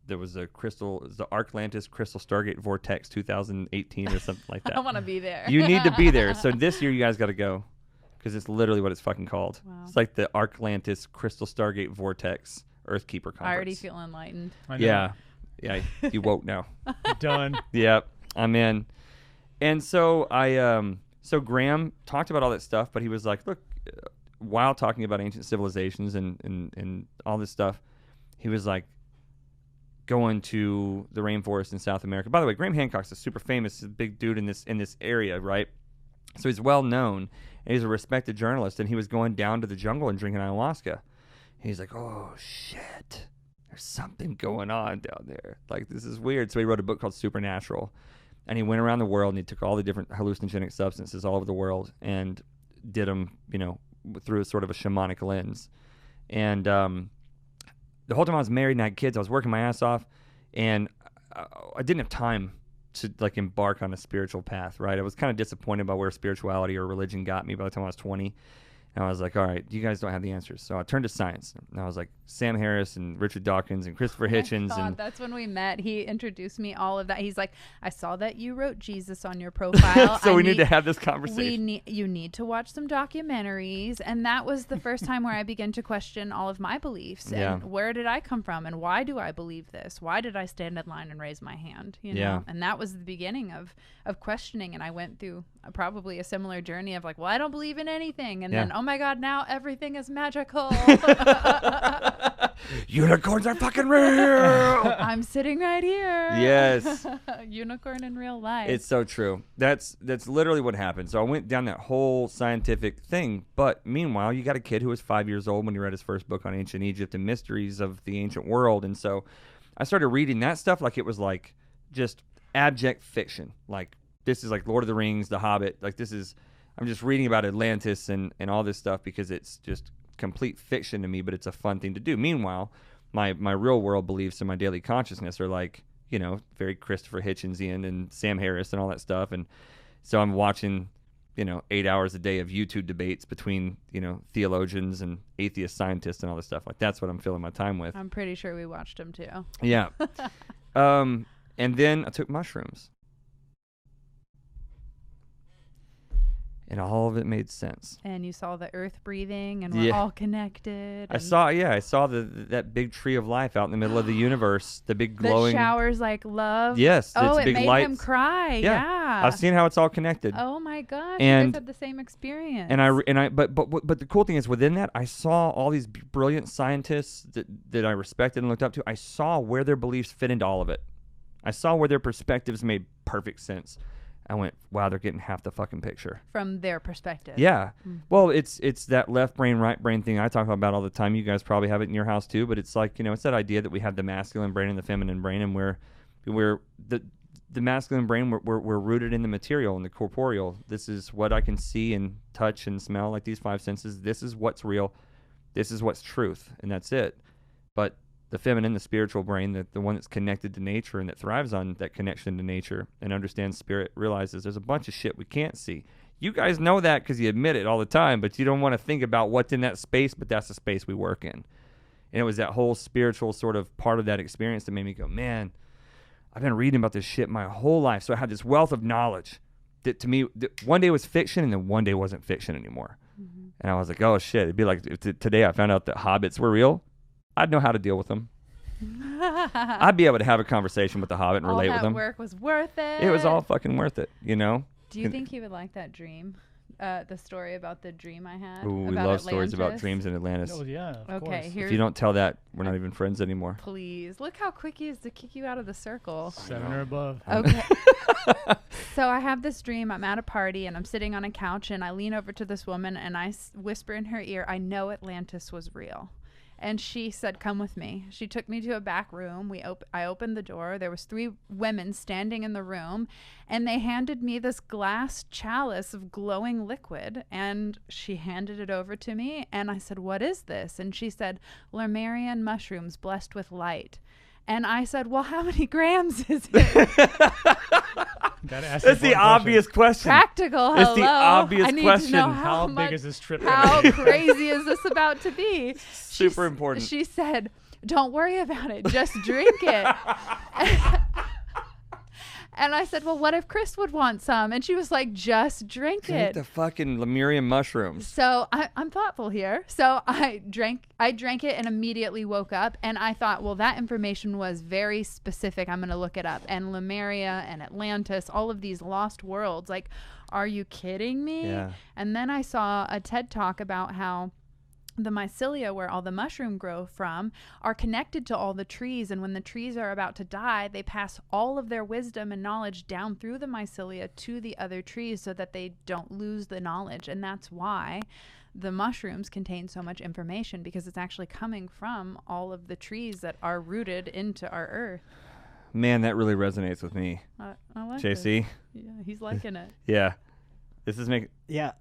there was the Arklantis Crystal Stargate Vortex 2018 or something like that. I want to be there. You need to be there. So this year you guys got to go because it's literally what it's fucking called. Wow. It's like the Arklantis Crystal Stargate Vortex Earthkeeper conference. I already feel enlightened. I know. Yeah, you woke now. Done. Yep, I'm in. And so so Graham talked about all that stuff, but he was like, look, while talking about ancient civilizations and all this stuff, he was like going to the rainforest in South America. By the way, Graham Hancock's a super famous big dude in this area, right? So he's well known, and he's a respected journalist, and he was going down to the jungle and drinking ayahuasca. And he's like, oh, shit. There's something going on down there. Like, this is weird. So he wrote a book called Supernatural, and he went around the world and he took all the different hallucinogenic substances all over the world and did them, through sort of a shamanic lens. And the whole time I was married and I had kids, I was working my ass off, and I didn't have time to embark on a spiritual path, right? I was kind of disappointed by where spirituality or religion got me by the time I was 20. And I was like, all right, you guys don't have the answers. So I turned to science. And I was like, Sam Harris and Richard Dawkins and Christopher Hitchens. And that's when we met. He introduced me all of that. He's like, I saw that you wrote Jesus on your profile. So we need to have this conversation. You need to watch some documentaries. And that was the first time where I began to question all of my beliefs. And where did I come from? And why do I believe this? Why did I stand in line and raise my hand? And that was the beginning of questioning. And I went through probably a similar journey of like, well, I don't believe in anything. And then, oh my God, now everything is magical. Unicorns are fucking real. I'm sitting right here. Yes. Unicorn in real life. It's so true. That's literally what happened. So I went down that whole scientific thing. But meanwhile, you got a kid who was 5 years old when he read his first book on ancient Egypt and mysteries of the ancient world. And so I started reading that stuff like it was like just abject fiction. Like, this is like Lord of the Rings, The Hobbit. Like, I'm just reading about Atlantis and all this stuff because it's just complete fiction to me, but it's a fun thing to do. Meanwhile, my real world beliefs and my daily consciousness are like, very Christopher Hitchensian and Sam Harris and all that stuff. And so I'm watching, 8 hours a day of YouTube debates between, theologians and atheist scientists and all this stuff. Like, that's what I'm filling my time with. I'm pretty sure we watched them too. Yeah. And then I took mushrooms. And all of it made sense. And you saw the earth breathing, and we're all connected. I saw that big tree of life out in the middle of the universe, the big glowing. That showers like love. Yes. Oh, it big made him cry. Yeah. I've seen how it's all connected. Oh my gosh, and you guys had the same experience. But the cool thing is within that, I saw all these brilliant scientists that I respected and looked up to. I saw where their beliefs fit into all of it. I saw where their perspectives made perfect sense. I went, wow, they're getting half the fucking picture. From their perspective. Yeah. Well, it's that left brain, right brain thing I talk about all the time. You guys probably have it in your house too, but it's like, it's that idea that we have the masculine brain and the feminine brain, and we're the masculine brain, we're rooted in the material and the corporeal. This is what I can see and touch and smell, like these 5 senses. This is what's real. This is what's truth, and that's it. But the feminine, the spiritual brain, the one that's connected to nature and that thrives on that connection to nature and understands spirit, realizes there's a bunch of shit we can't see. You guys know that because you admit it all the time, but you don't want to think about what's in that space, but that's the space we work in. And it was that whole spiritual sort of part of that experience that made me go, man, I've been reading about this shit my whole life. So I had this wealth of knowledge that to me, one day was fiction and then one day wasn't fiction anymore. Mm-hmm. And I was like, oh shit, it'd be like if today I found out that hobbits were real, I'd know how to deal with them. I'd be able to have a conversation with the hobbit and relate with them. All that work was worth it. It was all fucking worth it, Do you think he would like that dream? The story about the dream I had? Ooh, we love Atlantis? Stories about dreams in Atlantis. Oh, yeah, of course. If you don't tell that, we're not even friends anymore. Please. Look how quick he is to kick you out of the circle. 7 or above. Okay. So I have this dream. I'm at a party, and I'm sitting on a couch, and I lean over to this woman, and I whisper in her ear, I know Atlantis was real. And she said, come with me. She took me to a back room. I opened the door. There was 3 women standing in the room, and they handed me this glass chalice of glowing liquid, and she handed it over to me, and I said, what is this? And she said, Lemurian mushrooms blessed with light. And I said, well, how many grams is it? That's the obvious question. Practical. It's the obvious I need question. To know How much, big is this trip? How crazy is this about to be? Super important. She said, don't worry about it. Just drink it. And I said, well, what if Chris would want some? And she was like, just drink it. The fucking Lemurian mushrooms. So I'm thoughtful here. So I drank it and immediately woke up. And I thought, well, that information was very specific. I'm going to look it up. And Lemuria and Atlantis, all of these lost worlds. Like, are you kidding me? Yeah. And then I saw a TED talk about how the mycelia, where all the mushroom grow from, are connected to all the trees, and when the trees are about to die, they pass all of their wisdom and knowledge down through the mycelia to the other trees so that they don't lose the knowledge. And that's why the mushrooms contain so much information, because it's actually coming from all of the trees that are rooted into our earth. Man, that really resonates with me. I like JC? this. Yeah, he's liking it. Yeah. This is making... Yeah,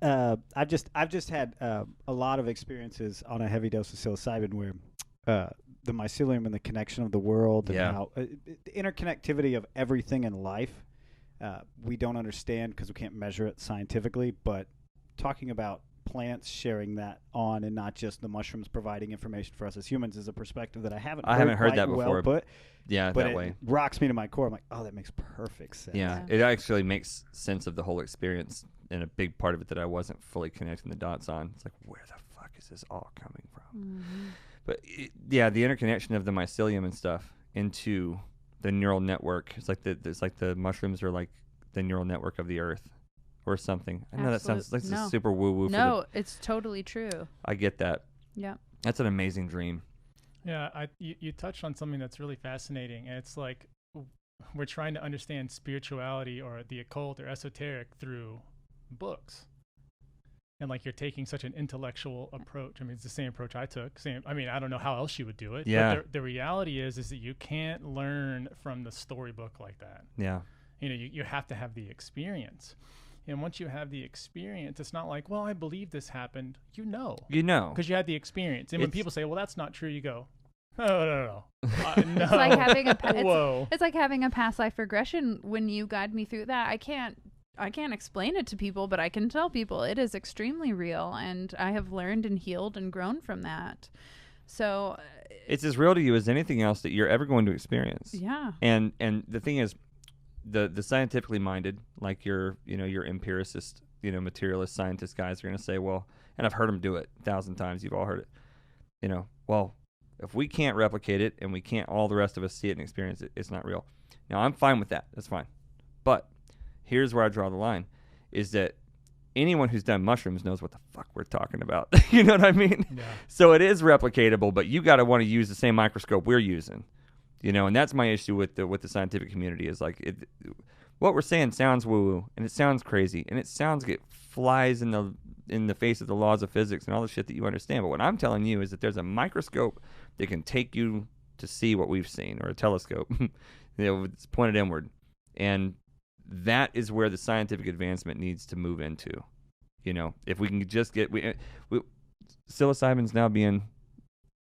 I've just had a lot of experiences on a heavy dose of psilocybin where the mycelium and the connection of the world and how the interconnectivity of everything in life we don't understand because we can't measure it scientifically, but talking about plants sharing that on and not just the mushrooms providing information for us as humans is a perspective that I haven't heard that before. But that way. It rocks me to my core. I'm like, oh, that makes perfect sense. Yeah, it actually makes sense of the whole experience, and a big part of it that I wasn't fully connecting the dots on. It's like, where the fuck is this all coming from? Mm-hmm. But the interconnection of the mycelium and stuff into the neural network. It's like the mushrooms are like the neural network of the earth or something. I know that sounds like super woo-woo. No, it's totally true. I get that. Yeah. That's an amazing dream. Yeah, you touched on something that's really fascinating, and it's like we're trying to understand spirituality or the occult or esoteric through books. And like you're taking such an intellectual approach. I mean, it's the same approach I took. I don't know how else you would do it. Yeah. But the reality is that you can't learn from the storybook like that. Yeah. You have to have the experience. And once you have the experience, it's not like, well, I believe this happened. You know. Because you had the experience. And when people say, well, that's not true, you go, oh, no. No. It's like having Whoa. It's like having a past life regression. When you guide me through that, I can't explain it to people, but I can tell people it is extremely real, and I have learned and healed and grown from that. So it's as real to you as anything else that you're ever going to experience. Yeah. And the thing is, the scientifically minded, like your empiricist, materialist scientist guys are going to say, well, and I've heard them do it 1,000 times. You've all heard it. Well, if we can't replicate it and we can't, all the rest of us see it and experience it, it's not real. Now, I'm fine with that. That's fine. But here's where I draw the line, is that anyone who's done mushrooms knows what the fuck we're talking about. You know what I mean? Yeah. So it is replicatable, but you got to want to use the same microscope we're using. And that's my issue with the scientific community is like what we're saying sounds woo-woo, and it sounds crazy, and it flies in the face of the laws of physics and all the shit that you understand. But what I'm telling you is that there's a microscope that can take you to see what we've seen, or a telescope. It's pointed inward, and that is where the scientific advancement needs to move into. If we can just get psilocybin's now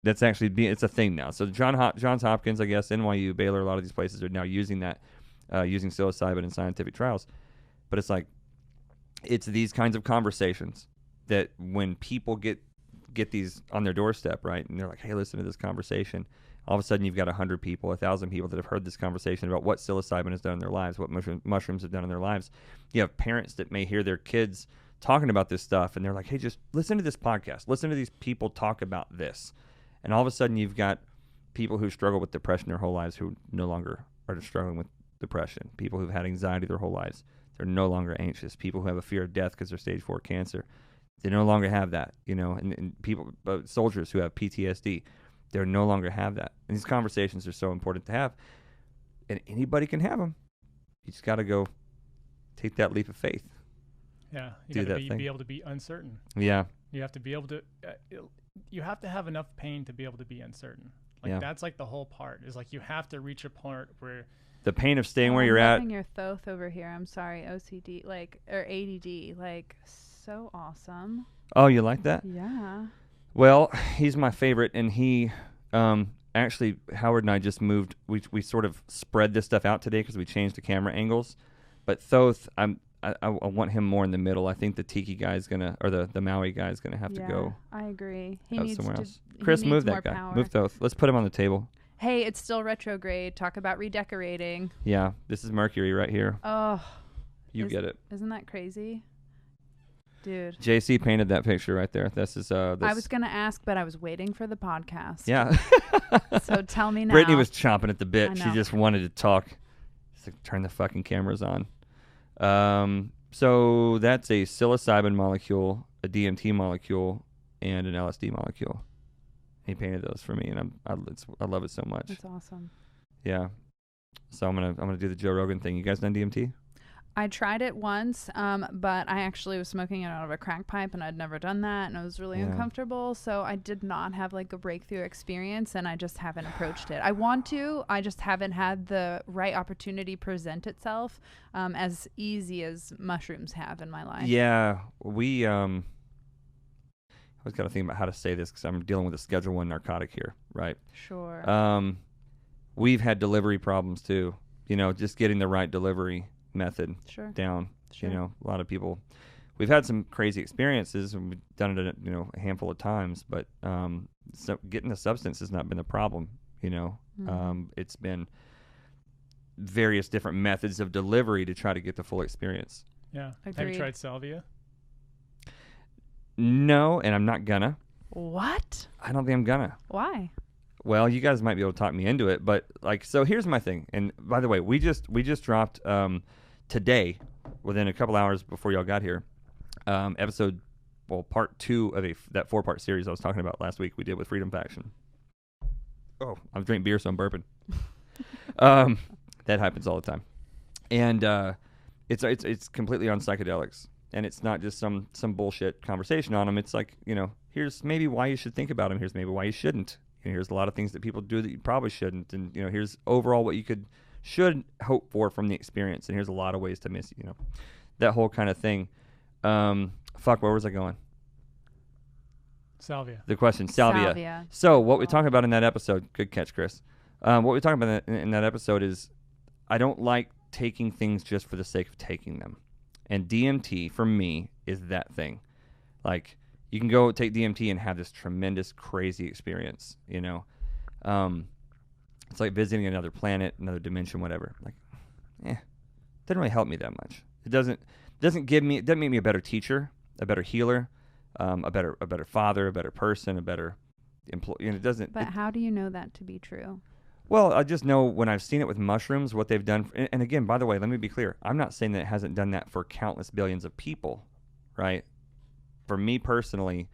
it's a thing now. So Johns Hopkins, I guess, NYU, Baylor, a lot of these places are now using that, using psilocybin in scientific trials. But it's these kinds of conversations that when people get these on their doorstep, right, and they're like, hey, listen to this conversation. All of a sudden, you've got 100 people, 1,000 people that have heard this conversation about what psilocybin has done in their lives, what mushrooms have done in their lives. You have parents that may hear their kids talking about this stuff, and they're like, hey, just listen to this podcast. Listen to these people talk about this. And all of a sudden, you've got people who struggle with depression their whole lives who no longer are struggling with depression. People who've had anxiety their whole lives, they're no longer anxious. People who have a fear of death because they're stage 4 cancer, they no longer have that. And people, soldiers who have PTSD, they no longer have that. And these conversations are so important to have, and anybody can have them. You just got to go take that leap of faith. Yeah, you got to be able to be uncertain. Yeah, you have to be able to. You have to have enough pain to be able to be uncertain. That's like the whole part. Is like you have to reach a part where the pain of staying where you're at. Your thoth over here. I'm sorry, OCD, or ADD, so awesome. Oh, you like that? Yeah. Well, he's my favorite, and he actually, Howard and I just moved. We sort of spread this stuff out today because we changed the camera angles. But Thoth, I want him more in the middle. I think the Tiki guy's gonna, or the Maui guy's gonna have to go. I agree. He needs somewhere to. Else. Chris, move that guy. Power. Move Thoth. Let's put him on the table. Hey, it's still retrograde. Talk about redecorating. Yeah, this is Mercury right here. Oh, you get it. Isn't that crazy? Dude. JC painted that picture right there. This is I was going to ask, but I was waiting for the podcast. Yeah. So tell me now. Brittany was chomping at the bit. She just wanted to talk. She's like, turn the fucking cameras on. So that's a psilocybin molecule, a DMT molecule, and an LSD molecule. He painted those for me, and I love it so much. That's awesome. Yeah. So I'm gonna do the Joe Rogan thing. You guys done DMT? I tried it once, but I actually was smoking it out of a crack pipe, and I'd never done that, and it was really uncomfortable. So I did not have a breakthrough experience, and I just haven't approached it. I want to. I just haven't had the right opportunity present itself as easy as mushrooms have in my life. Yeah, we I was got to think about how to say this because I'm dealing with a Schedule 1 narcotic here, right? Sure. We've had delivery problems too. Just getting the right delivery method down. Sure. A lot of people. We've had some crazy experiences, and we've done it a handful of times. But so getting the substance has not been the problem. It's been various different methods of delivery to try to get the full experience. Yeah. Agreed. Have you tried salvia? No, and I'm not gonna. What? I don't think I'm gonna. Why? Well, you guys might be able to talk me into it, but so here's my thing. And by the way, we just dropped today, within a couple hours before y'all got here, part 2 of that 4-part series I was talking about last week. We did with Freedom Faction. Oh, I'm drinking beer, so I'm burping. That happens all the time, and it's completely on psychedelics. And it's not just some bullshit conversation on them. It's here's maybe why you should think about them. Here's maybe why you shouldn't. Here's a lot of things that people do that you probably shouldn't. And, here's overall what you should hope for from the experience. And here's a lot of ways to miss, that whole kind of thing. Where was I going? Salvia. The question, salvia. So what we're talking about in that episode, good catch, Chris. What we're talking about in that episode is I don't like taking things just for the sake of taking them. And DMT, for me, is that thing. You can go take DMT and have this tremendous, crazy experience, It's like visiting another planet, another dimension, whatever. Doesn't really help me that much. It doesn't make me a better teacher, a better healer, a better father, a better person, a better employee. It doesn't. But how do you know that to be true? Well, I just know when I've seen it with mushrooms, what they've done. And again, by the way, let me be clear. I'm not saying that it hasn't done that for countless billions of people, right? For me personally,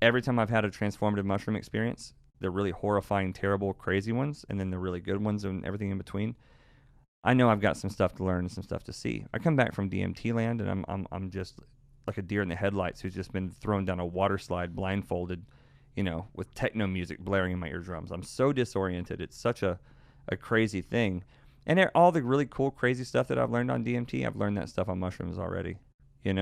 every time I've had a transformative mushroom experience, the really horrifying, terrible, crazy ones, and then the really good ones and everything in between, I know I've got some stuff to learn and some stuff to see. I come back from DMT land, and I'm just like a deer in the headlights who's just been thrown down a water slide blindfolded, with techno music blaring in my eardrums. I'm so disoriented. It's such a crazy thing. And all the really cool, crazy stuff that I've learned on DMT, I've learned that stuff on mushrooms already, and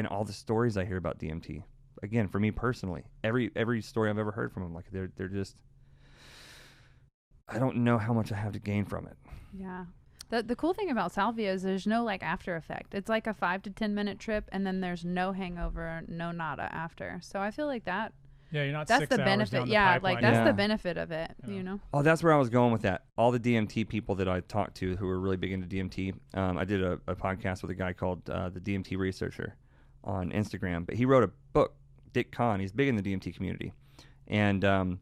all the stories I hear about DMT. Again, for me personally, every story I've ever heard from them, like they're just, I don't know how much I have to gain from it. Yeah. The cool thing about salvia is there's no like after effect. It's like a 5 to 10 minute trip, and then there's no hangover, no nada after. So I feel like that. Yeah, you're not. That's 6 the hours benefit. down the Yeah, pipeline. like that's Yeah. the benefit of it. Yeah. Oh, that's where I was going with that. All the DMT people that I talked to who were really big into DMT. I did a podcast with a guy called the DMT Researcher on Instagram, but he wrote a book, Dick Kahn. He's big in the DMT community, and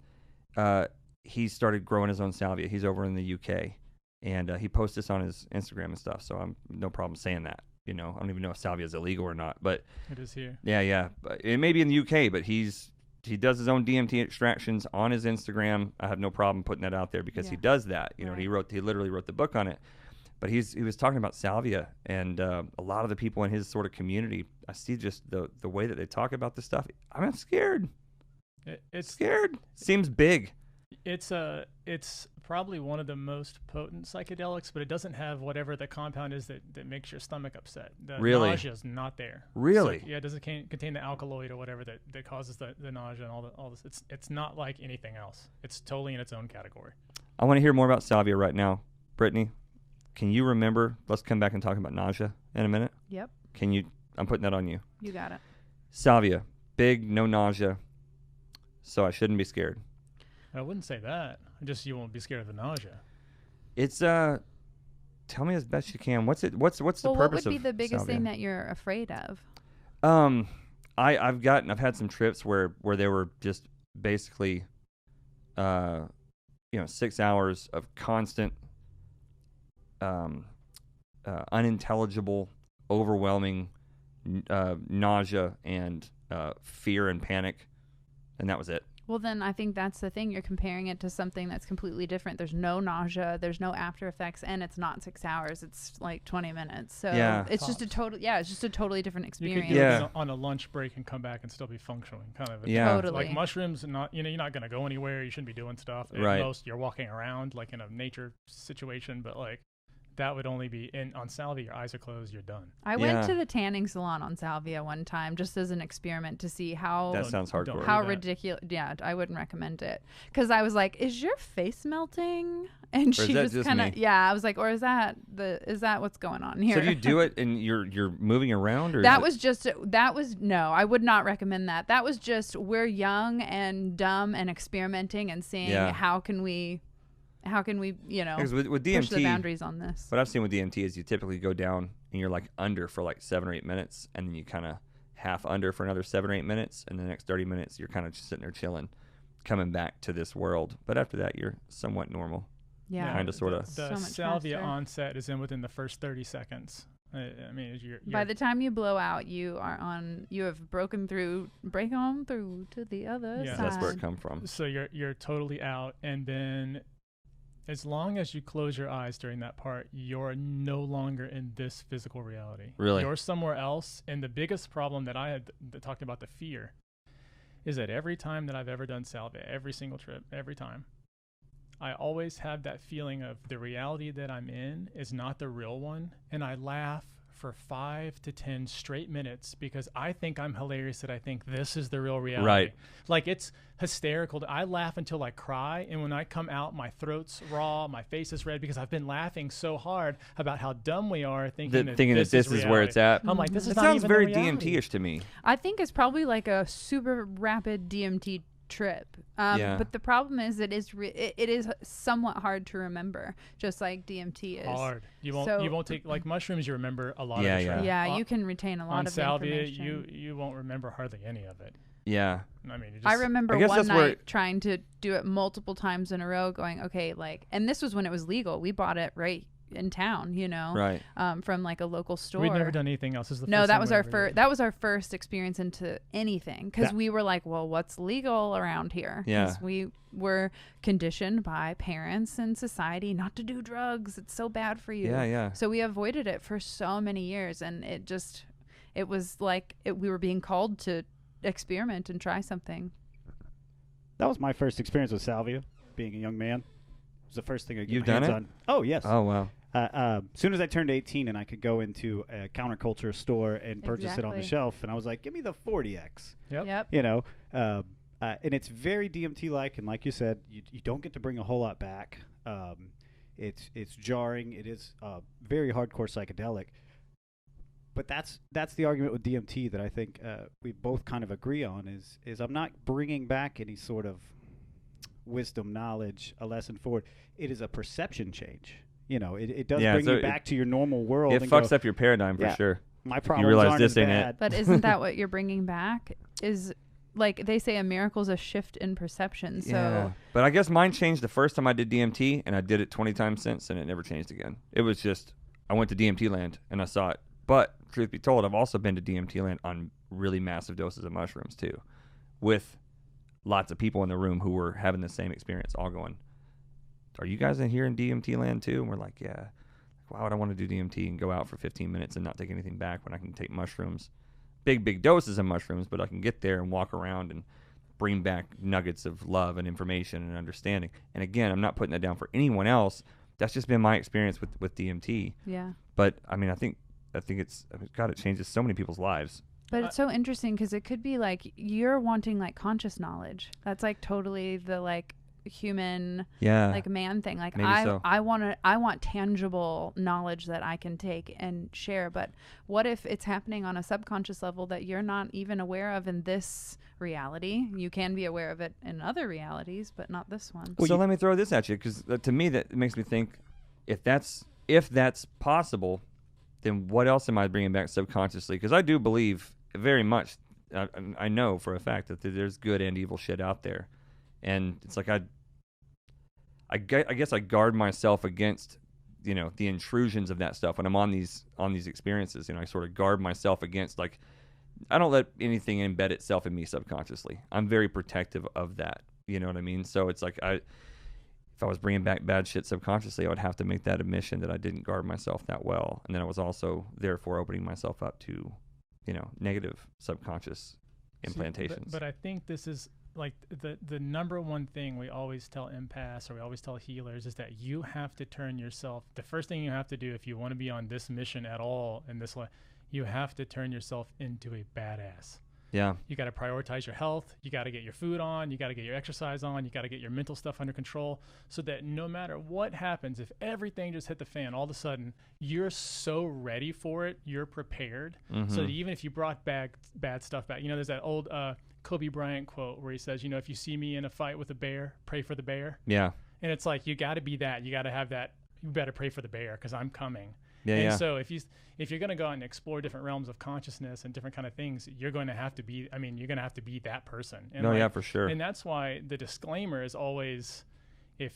he started growing his own salvia. He's over in the UK, and he posts this on his Instagram and stuff. So I'm no problem saying that. I don't even know if salvia is illegal or not, but It is here. yeah. But it may be in the UK, but he does his own DMT extractions on his Instagram. I have no problem putting that out there because he does that. Right. He literally wrote the book on it. But he was talking about salvia, and a lot of the people in his sort of community, I see just the way that they talk about this stuff. I'm scared. It's Scared. Seems big. It's probably one of the most potent psychedelics, but it doesn't have whatever the compound is that makes your stomach upset. The Really? nausea is not there. Really? So, yeah, it doesn't contain the alkaloid or whatever that causes the nausea and all this. It's not like anything else. It's totally in its own category. I want to hear more about salvia right now. Brittany, can you remember? Let's come back and talk about nausea in a minute. Yep. Can you? I'm putting that on you. You got it. Salvia, big, no nausea, so I shouldn't be scared. I wouldn't say that. Just you won't be scared of the nausea. It's tell me as best you can. What's the purpose of What would be the biggest salvia? thing that you're afraid of? I've had some trips where they were just basically 6 hours of constant unintelligible, overwhelming nausea and fear and panic, and that was it. Well, then I think that's the thing. You're comparing it to something that's completely different. There's no nausea. There's no after effects, and it's not 6 hours. It's like 20 minutes. So Yeah. it's just a totally different You experience. could do Yeah. it on a lunch break and come back and still be functioning, kind of. Yeah. Totally. Like mushrooms, you're not going to go anywhere. You shouldn't be doing stuff. At Right. most, you're walking around like in a nature situation, but like that would only be on salvia. Your eyes are closed. You're done. I went to the tanning salon on salvia one time just as an experiment to see how That sounds hardcore. don't how do that. ridiculous. Yeah, I wouldn't recommend it because I was like, "Is your face melting?" And Or is she that just just kind me? of I was like, "Or is that what's going on here?" So do you do it and you're moving around, or That was no, I would not recommend that. That was just we're young and dumb and experimenting and seeing how can we because with push DMT, the boundaries on this. what I've seen with DMT is you typically go down and you're like under for like 7 or 8 minutes, and then you kind of half under for another 7 or 8 minutes, and the next 30 minutes you're kind of just sitting there chilling, coming back to this world. But after that, you're somewhat normal. Yeah. Kinda, sorta. The So much salvia faster. onset is within the first 30 seconds. I mean, you're By the time you blow out, you have broken on through to the other Yeah. side. That's where it comes from. so you're totally out, and then as long as you close your eyes during that part, you're no longer in this physical reality. Really? You're somewhere else. And the biggest problem that I had talking about the fear is that every time that I've ever done salvia, every single trip, every time, I always have that feeling of the reality that I'm in is not the real one, and I laugh for 5 to 10 straight minutes because I think I'm hilarious that I think this is the real reality. Right. Like, it's hysterical. I laugh until I cry, and when I come out, my throat's raw, my face is red because I've been laughing so hard about how dumb we are, thinking that this is where reality. it's at. I'm like, this is It not sounds even very the reality. DMT-ish to me. I think it's probably like a super rapid DMT trip. But the problem is it is somewhat hard to remember, just like DMT is. Hard. You won't take, like mushrooms, you remember a lot of the trip. Yeah, you can retain a lot On of salvia, information. you won't remember hardly any of it. Yeah. I mean, I remember I guess one that's where night trying to do it multiple times in a row, going, okay, like, and this was when it was legal. We bought it right in town, you know, Right. from like a local store. We'd never done anything else. This is the No, first that time was we our ever first. did. That was our first experience into anything because That- we were like, well, what's legal around here? 'Cause Yeah. we were conditioned by parents and society not to do drugs. It's so bad for you. Yeah, yeah. So we avoided it for so many years, and it was like we were being called to experiment and try something. That was my first experience with salvia, being a young man. It was the first thing I You've got my done hands on. Oh, yes. Oh, wow. As soon as I turned 18 and I could go into a counterculture store and purchase it on the Exactly. shelf, and I was like, give me the 40X. Yep. You know, and it's very DMT-like, and like you said, you don't get to bring a whole lot back. It's jarring. It is very hardcore psychedelic. But that's the argument with DMT that I think we both kind of agree on is I'm not bringing back any sort of wisdom, knowledge, a lesson forward. It is a perception change. You know, it does Yeah, bring so you back to your normal world. It and fucks go, up your paradigm for Yeah. sure. My you problems realize aren't this as ain't it. bad. But isn't that what you're bringing back? Is like they say a miracle's a shift in perception. So Yeah. But I guess mine changed the first time I did DMT, and I did it 20 times since, and it never changed again. It was just, I went to DMT land, and I saw it. But truth be told, I've also been to DMT land on really massive doses of mushrooms, too, with lots of people in the room who were having the same experience, all going, are you guys in here in DMT land, too? And we're like, yeah. Why would I want to do DMT and go out for 15 minutes and not take anything back when I can take mushrooms? Big doses of mushrooms, but I can get there and walk around and bring back nuggets of love and information and understanding. And again, I'm not putting that down for anyone else. That's just been my experience with DMT. yeah. But I mean, I think it's, God, it changes so many people's lives. But it's so interesting because it could be like you're wanting like conscious knowledge. That's like totally the like human Yeah. like man thing. Like Maybe so. I want tangible knowledge that I can take and share. But what if it's happening on a subconscious level that you're not even aware of in this reality? You can be aware of it in other realities, but not this one. So let me throw this at you, because to me that makes me think, if that's possible, then what else am I bringing back subconsciously? Because I do believe very much, I know for a fact that there's good and evil shit out there, and it's like I guess I guard myself against, you know, the intrusions of that stuff when I'm on these experiences. You know, I sort of guard myself against, like, I don't let anything embed itself in me subconsciously. I'm very protective of that. You know what I mean? So it's like if I was bringing back bad shit subconsciously, I would have to make that admission that I didn't guard myself that well. And then I was also therefore opening myself up to, you know, negative subconscious implantations. But I think this is like the number one thing we always tell empaths or we always tell healers is that you have to turn yourself, the first thing you have to do if you want to be on this mission at all in this life, you have to turn yourself into a badass. Yeah. You got to prioritize your health. You got to get your food on. You got to get your exercise on. You got to get your mental stuff under control so that no matter what happens, if everything just hit the fan, all of a sudden you're so ready for it. You're prepared. Mm-hmm. So that even if you brought bad stuff back, you know, there's that old Kobe Bryant quote where he says, you know, if you see me in a fight with a bear, pray for the bear. Yeah. And it's like, you got to be that. You got to have that. You better pray for the bear because I'm coming. Yeah. And Yeah. so if you're going to go out and explore different realms of consciousness and different kind of things, you're going to have to be, you're going to have to be that person. And No, yeah, for sure. And that's why the disclaimer is always,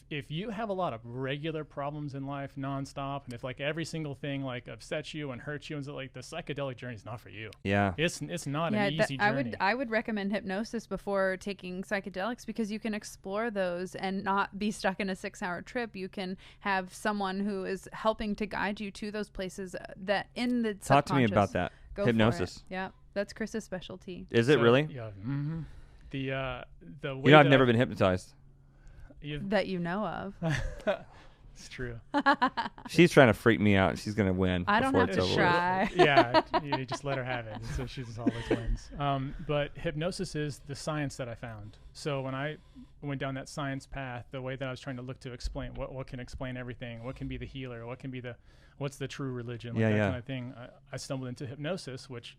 if you have a lot of regular problems in life nonstop, and if like every single thing like upsets you and hurts you, and so like the psychedelic journey is not for you. Yeah. It's not an easy journey. I would recommend hypnosis before taking psychedelics because you can explore those and not be stuck in a 6-hour trip. You can have someone who is helping to guide you to those places that in the Talk to me subconscious. about that. Go Hypnosis. For it. Yeah, that's Chris's specialty. Is it really? Yeah. Mm-hmm. The way You know, I've never been hypnotized. That you know of. It's true. She's trying to freak me out. She's going to win. I don't before have it's to over try. Yeah, you just let her have it. So she just always wins. But hypnosis is the science that I found. So when I went down that science path, the way that I was trying to look to explain what can explain everything, what can be the healer, what's the true religion, like that kind of thing. I stumbled into hypnosis, which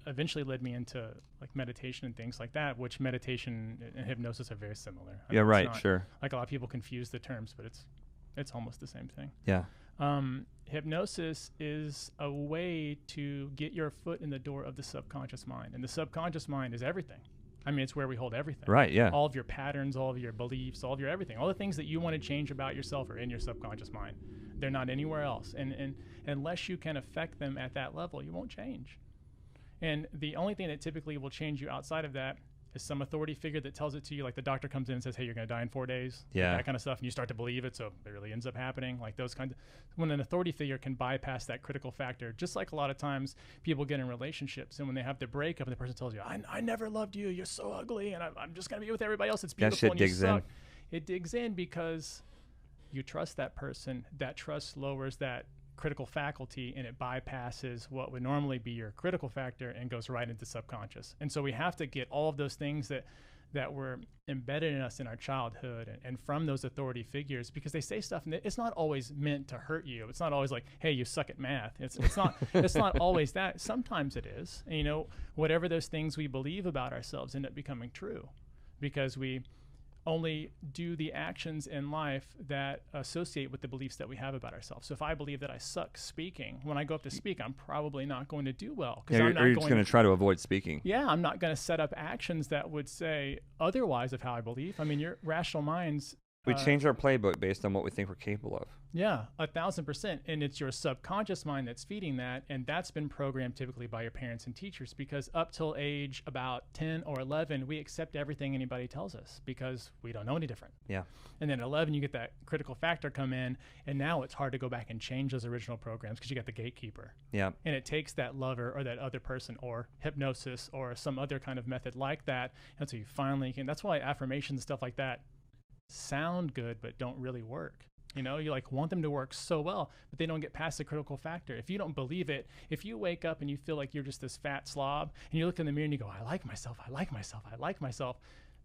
eventually led me into like meditation and things like that, which meditation and hypnosis are very similar. Yeah, right, sure. Like a lot of people confuse the terms, but it's almost the same thing. Yeah. Hypnosis is a way to get your foot in the door of the subconscious mind. And the subconscious mind is everything. It's where we hold everything. Right, yeah. All of your patterns, all of your beliefs, all of your everything. All the things that you want to change about yourself are in your subconscious mind. They're not anywhere else. And unless you can affect them at that level, you won't change. And the only thing that typically will change you outside of that is some authority figure that tells it to you, like the doctor comes in and says, hey, you're going to die in 4 days. Yeah. That kind of stuff. And you start to believe it, so it really ends up happening. Like those kinds of, when an authority figure can bypass that critical factor, just like a lot of times people get in relationships and when they have the breakup and the person tells you, I never loved you, you're so ugly, and I'm just going to be with everybody else. It's beautiful. That shit and you digs suck. in. It digs in because you trust that person. That trust lowers that critical faculty, and it bypasses what would normally be your critical factor and goes right into subconscious. And so we have to get all of those things that were embedded in us in our childhood and from those authority figures, because they say stuff and it's not always meant to hurt you. It's not always like, hey, you suck at math. It's not it's not always that. Sometimes it is. And, you know, whatever those things we believe about ourselves end up becoming true, because we only do the actions in life that associate with the beliefs that we have about ourselves. So if I believe that I suck speaking, when I go up to speak, I'm probably not going to do well. Yeah, you're just going to try to avoid speaking. Yeah, I'm not going to set up actions that would say otherwise of how I believe. I mean, your rational minds... We change our playbook based on what we think we're capable of. Yeah, 1,000%. And it's your subconscious mind that's feeding that. And that's been programmed typically by your parents and teachers, because up till age about 10 or 11, we accept everything anybody tells us because we don't know any different. Yeah. And then at 11, you get that critical factor come in. And now it's hard to go back and change those original programs because you got the gatekeeper. Yeah. And it takes that lover or that other person or hypnosis or some other kind of method like that. And so you finally can. That's why affirmations and stuff like that sound good but don't really work. You know, you like want them to work so well, but they don't get past the critical factor. If you don't believe it, if you wake up and you feel like you're just this fat slob and you look in the mirror and you go, I like myself, I like myself, I like myself,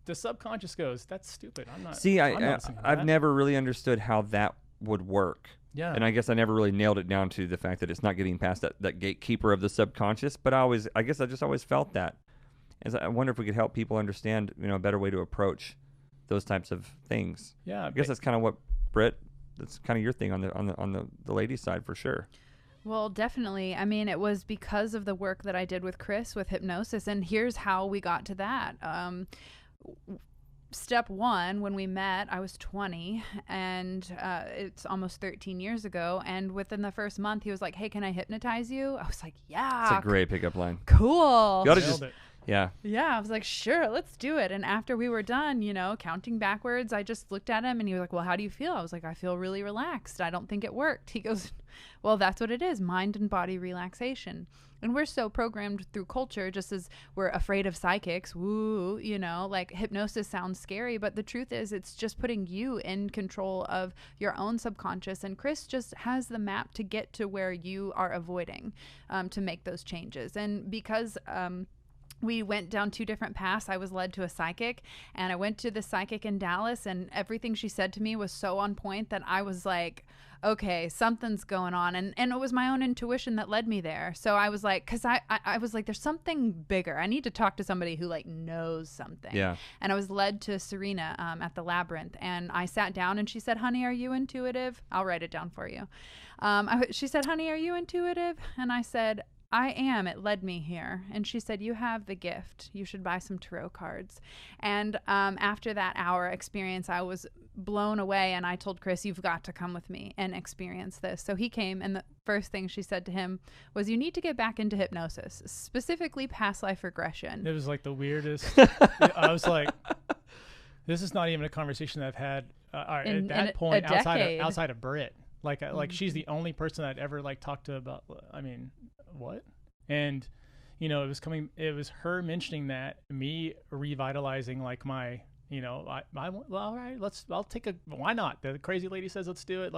the subconscious goes, that's stupid. I'm not. See, I'm not listening to I've that. never really understood how that would work. Yeah. And I guess I never really nailed it down to the fact that it's not getting past that gatekeeper of the subconscious. But I guess I just always felt that. As I wonder if we could help people understand, you know, a better way to approach those types of things. Yeah. I guess that's kind of what Brit. That's kind of your thing on the ladies' side for sure. Well, definitely. I mean, it was because of the work that I did with Chris with hypnosis, and here's how we got to that. Step one, when we met, I was 20, and it's almost 13 years ago. And within the first month, he was like, "Hey, can I hypnotize you?" I was like, "Yeah." It's a great pickup line. Cool. You ought to just, yeah. Yeah, I was like, sure, let's do it. And after we were done, you know, counting backwards, I just looked at him and he was like, well, how do you feel? I was like, I feel really relaxed. I don't think it worked. He goes, well, that's what it is, mind and body relaxation. And we're so programmed through culture, just as we're afraid of psychics. Woo, you know, like hypnosis sounds scary, but the truth is it's just putting you in control of your own subconscious. And Chris just has the map to get to where you are avoiding to make those changes. And because we went down two different paths. I was led to a psychic, and I went to the psychic in Dallas, and everything she said to me was so on point that I was like, okay, something's going on. And it was my own intuition that led me there. So I was like, because I was like, there's something bigger. I need to talk to somebody who like knows something. Yeah. And I was led to Serena at the Labyrinth, and I sat down and she said, honey, are you intuitive? I'll write it down for you. She said, honey, are you intuitive? And I said, I am. It led me here. And she said, you have the gift. You should buy some tarot cards. And after that hour experience, I was blown away. And I told Chris, you've got to come with me and experience this. So he came. And the first thing she said to him was, you need to get back into hypnosis, specifically past life regression. It was like the weirdest. I was like, this is not even a conversation that I've had at that point outside of Brit. Like, like she's the only person I'd ever like talked to about, I mean, what? And, you know, it was her mentioning that, me revitalizing like my, you know, well, all right, why not? The crazy lady says, let's do it.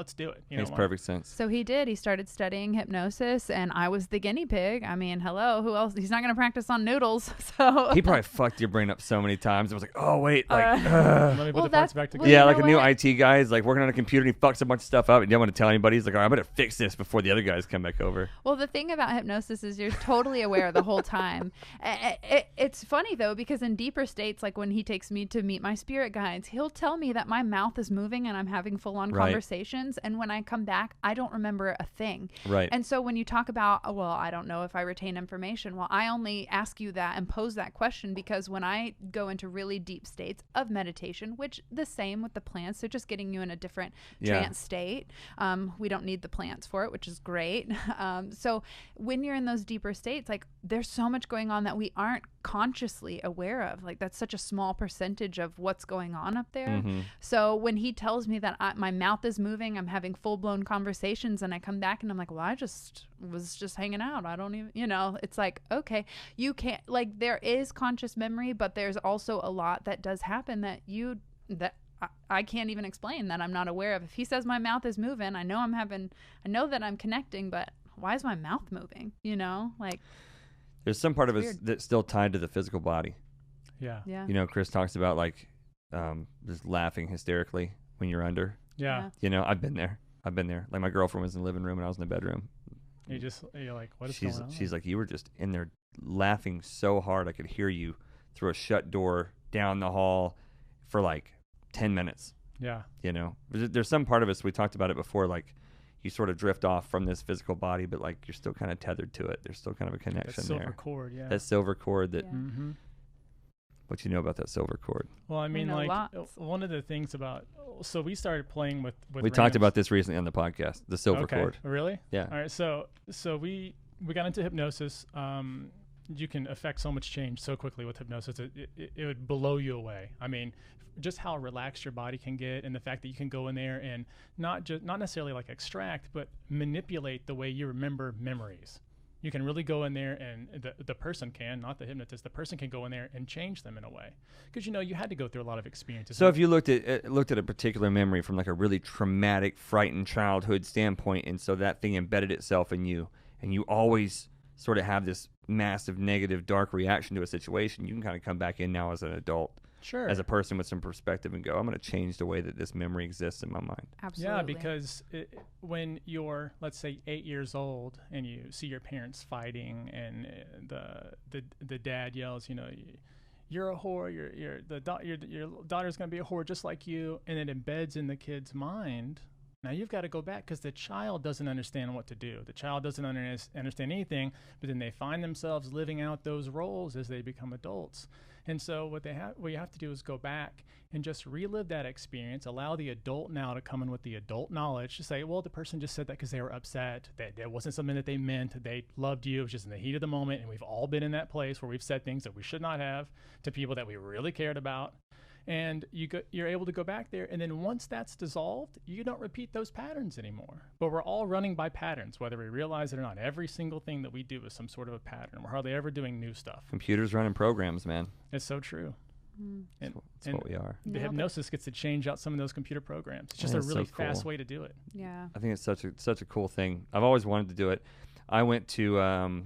You Makes know, perfect sense. So he did. He started studying hypnosis, and I was the guinea pig. I mean, hello, who else? He's not going to practice on noodles. So He probably fucked your brain up so many times. It was like, oh, wait, like, let me put the parts back together. yeah, like a new IT guy is like working on a computer and he fucks a bunch of stuff up and you don't want to tell anybody. He's like, all right, I'm going to fix this before the other guys come back over. Well, the thing about hypnosis is you're totally aware the whole time. It's funny, though, because in deeper states, like when he takes me to meet my spirit guides, he'll tell me that my mouth is moving and I'm having full-on Right. conversations. And when I come back, I don't remember a thing. Right. And so when you talk about, oh, well, I don't know if I retain information. Well, I only ask you that and pose that question because when I go into really deep states of meditation, which the same with the plants, they're just getting you in a different trance state. We don't need the plants for it, which is great. So when you're in those deeper states, like there's so much going on that we aren't consciously aware of. Like that's such a small percentage of what's going on up there. Mm-hmm. So when he tells me that my mouth is moving, I'm having full-blown conversations, and I come back and I'm like, well, I was just hanging out. I don't even, it's like, okay, you can't, like there is conscious memory, but there's also a lot that does happen that I can't even explain, that I'm not aware of. If he says my mouth is moving, I know that I'm connecting, but why is my mouth moving? Like There's some part of us weird. that's still tied to the physical body. Yeah. Yeah. Chris talks about like just laughing hysterically when you're under. Yeah. I've been there. Like my girlfriend was in the living room and I was in the bedroom. You're like, what is going on? She's like, you were just in there laughing so hard I could hear you through a shut door down the hall for like 10 minutes. Yeah. There's some part of us, we talked about it before, like you sort of drift off from this physical body, but like you're still kind of tethered to it. There's still kind of a connection That there. silver cord, yeah. That silver cord that, Yeah. Mm-hmm. what you know about that silver cord? Well, I mean, know like lots. one of the things about, so we started playing with We talked about this recently on the podcast, the silver cord. Really? Yeah. All right. So we got into hypnosis. You can affect so much change so quickly with hypnosis. It would blow you away. I mean, just how relaxed your body can get, and the fact that you can go in there and not necessarily like extract, but manipulate the way you remember memories. You can really go in there, and the person can, not the hypnotist, the person can go in there and change them in a way. Because you had to go through a lot of experiences. So if you looked at a particular memory from like a really traumatic, frightened childhood standpoint, and so that thing embedded itself in you, and you always sort of have this massive negative, dark reaction to a situation, you can kind of come back in now as an adult, sure, as a person with some perspective, and go, I'm going to change the way that this memory exists in my mind. Absolutely. Yeah, because when you're, let's say, 8 years old and you see your parents fighting, and the dad yells, you're a whore, your daughter's going to be a whore just like you, and it embeds in the kid's mind. Now you've got to go back, because the child doesn't understand what to do. The child doesn't understand anything, but then they find themselves living out those roles as they become adults. And so what you have to do is go back and just relive that experience, allow the adult now to come in with the adult knowledge to say, well, the person just said that because they were upset. That wasn't something that they meant. They loved you. It was just in the heat of the moment. And we've all been in that place where we've said things that we should not have to people that we really cared about. And you're able to go back there, and then once that's dissolved, you don't repeat those patterns anymore. But we're all running by patterns, whether we realize it or not. Every single thing that we do is some sort of a pattern. We're hardly ever doing new stuff. Computers running programs, man. It's so true. That's what we are. The hypnosis gets to change out some of those computer programs. It's just a That's really so cool. fast way to do it. Yeah. I think it's such a cool thing. I've always wanted to do it. I went to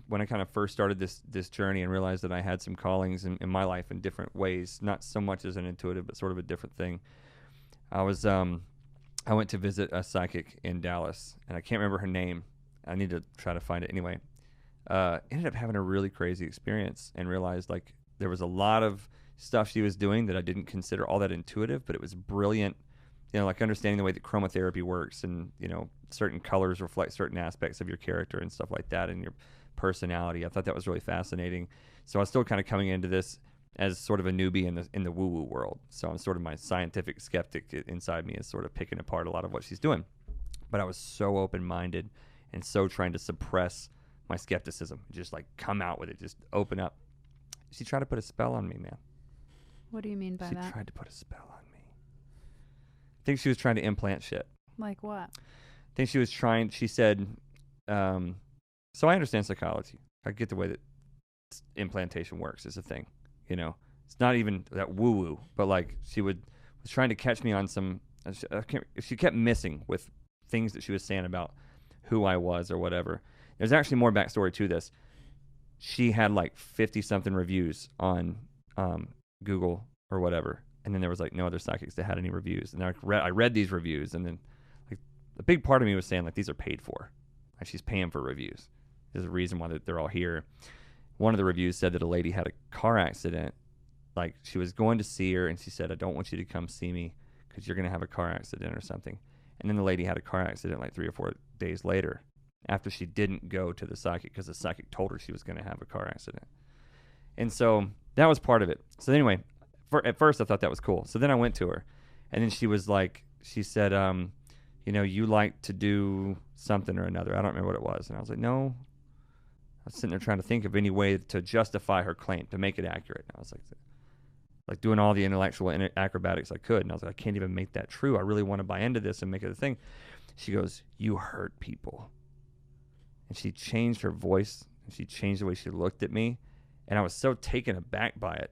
when I kind of first started this journey and realized that I had some callings in my life in different ways, not so much as an intuitive, but sort of a different thing. I went to visit a psychic in Dallas, and I can't remember her name. I need to try to find it anyway. Ended up having a really crazy experience and realized like there was a lot of stuff she was doing that I didn't consider all that intuitive, but it was brilliant. Like understanding the way that chromotherapy works, and certain colors reflect certain aspects of your character and stuff like that, and your personality. I thought that was really fascinating. So I was still kind of coming into this as sort of a newbie in the woo-woo world. So I'm sort of, my scientific skeptic inside me is sort of picking apart a lot of what she's doing. But I was so open-minded and so trying to suppress my skepticism, just like come out with it, just open up. She tried to put a spell on me, man. What do you mean by She that? tried to put a spell on me. I think she was trying to implant shit. Like what? I think she said, so I understand psychology. I get the way that implantation works is a thing. It's not even that woo-woo, but like she was trying to catch me on some, she kept missing with things that she was saying about who I was or whatever. There's actually more backstory to this. She had like 50-something reviews on Google or whatever. And then there was like no other psychics that had any reviews. And I read these reviews, and then like a big part of me was saying like these are paid for. Like she's paying for reviews. There's a reason why they're all here. One of the reviews said that a lady had a car accident like, she was going to see her, and she said, I don't want you to come see me because you're going to have a car accident or something. And then the lady had a car accident like 3 or 4 days later after she didn't go to the psychic because the psychic told her she was going to have a car accident. And so that was part of it. So anyway, at first I thought that was cool. So then I went to her, and then she was like, she said, you know, you like to do something or another. I don't remember what it was. And I was like, no. I was sitting there trying to think of any way to justify her claim, to make it accurate. And I was like doing all the intellectual acrobatics I could. And I was like, I can't even make that true. I really want to buy into this and make it a thing. She goes, you hurt people. And she changed her voice, and she changed the way she looked at me. And I was so taken aback by it.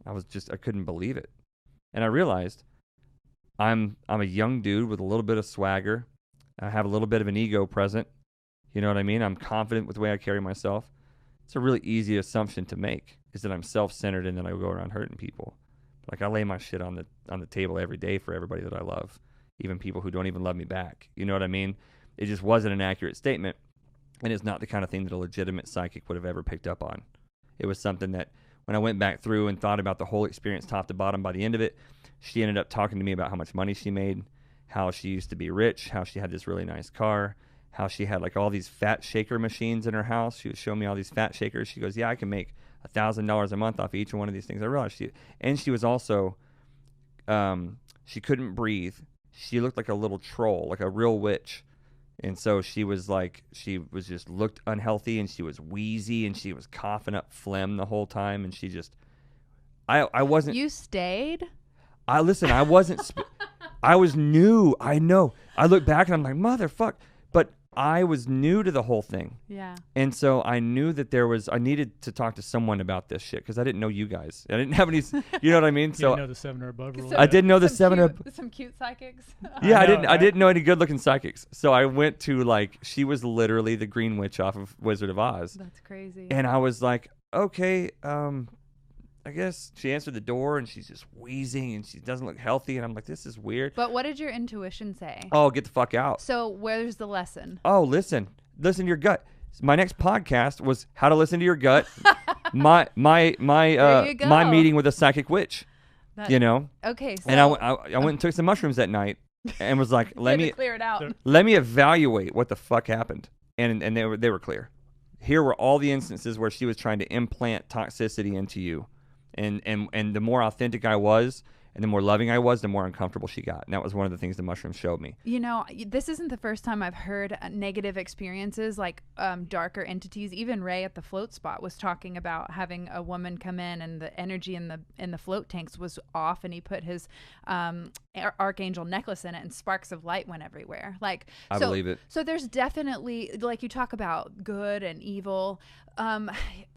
I couldn't believe it. And I realized I'm a young dude with a little bit of swagger. I have a little bit of an ego present. You know what I mean? I'm confident with the way I carry myself. It's a really easy assumption to make, is that I'm self-centered and that I go around hurting people. Like, I lay my shit on the table every day for everybody that I love, even people who don't even love me back. You know what I mean? It just wasn't an accurate statement, and it's not the kind of thing that a legitimate psychic would have ever picked up on. It was something that when I went back through and thought about the whole experience top to bottom, by the end of it, she ended up talking to me about how much money she made, how she used to be rich, how she had this really nice car, how she had like all these fat shaker machines in her house. She was showing me all these fat shakers. She goes, yeah, I can make $1,000 a month off each one of these things. I realized she was also, she couldn't breathe. She looked like a little troll, like a real witch. And so she was just looked unhealthy, and she was wheezy, and she was coughing up phlegm the whole time. And she just, I wasn't. You stayed? I wasn't, I was new. I know. I look back and I'm like, motherfuck. But I was new to the whole thing. Yeah. And so I knew that I needed to talk to someone about this shit, because I didn't know you guys. I didn't have any, you know what I mean? You So didn't know the 7 or above rule. I didn't know the 7 or Some cute psychics. yeah, I know, didn't. I didn't know any good-looking psychics. So I went to, like, she was literally the Green Witch off of Wizard of Oz, That's crazy. and I was like, okay, I guess. She answered the door, and she's just wheezing, and she doesn't look healthy, and I'm like, this is weird. But what did your intuition say? Oh, get the fuck out. So where's the lesson? Oh, listen to your gut. My next podcast was how to listen to your gut. my meeting with a psychic witch. You know. Okay. So And I went and took some mushrooms that night, and was like, let me clear it out. let me evaluate what the fuck happened. And they were clear. Here were all the instances where she was trying to implant toxicity into you. And the more authentic I was, and the more loving I was, the more uncomfortable she got. And that was one of the things the mushrooms showed me. You know, this isn't the first time I've heard negative experiences, like darker entities. Even Ray at the float spot was talking about having a woman come in, and the energy in the float tanks was off, and he put his archangel necklace in it, and sparks of light went everywhere. Like, I believe it. So there's definitely, like, you talk about good and evil.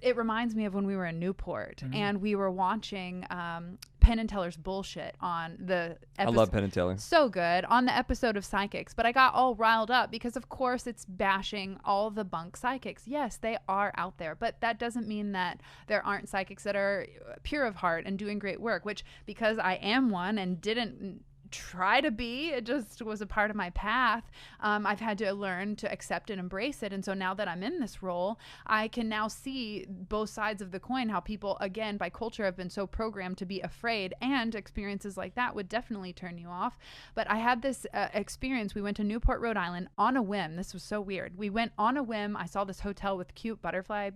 It reminds me of when we were in Newport, and we were watching Penn and Teller's bullshit on the episode. I love Penn and Teller. So good on the episode of Psychics, but I got all riled up because, of course, it's bashing all the bunk psychics. Yes, they are out there, but that doesn't mean that there aren't psychics that are pure of heart and doing great work, which, because I am one and didn't try to be, it just was a part of my path. I've had to learn to accept and embrace it. And so now that I'm in this role, I can now see both sides of the coin, how people, again, by culture, have been so programmed to be afraid, and experiences like that would definitely turn you off. But I had this experience. We went to Newport, Rhode Island on a whim. This was so weird. We went on a whim. I saw this hotel with cute butterfly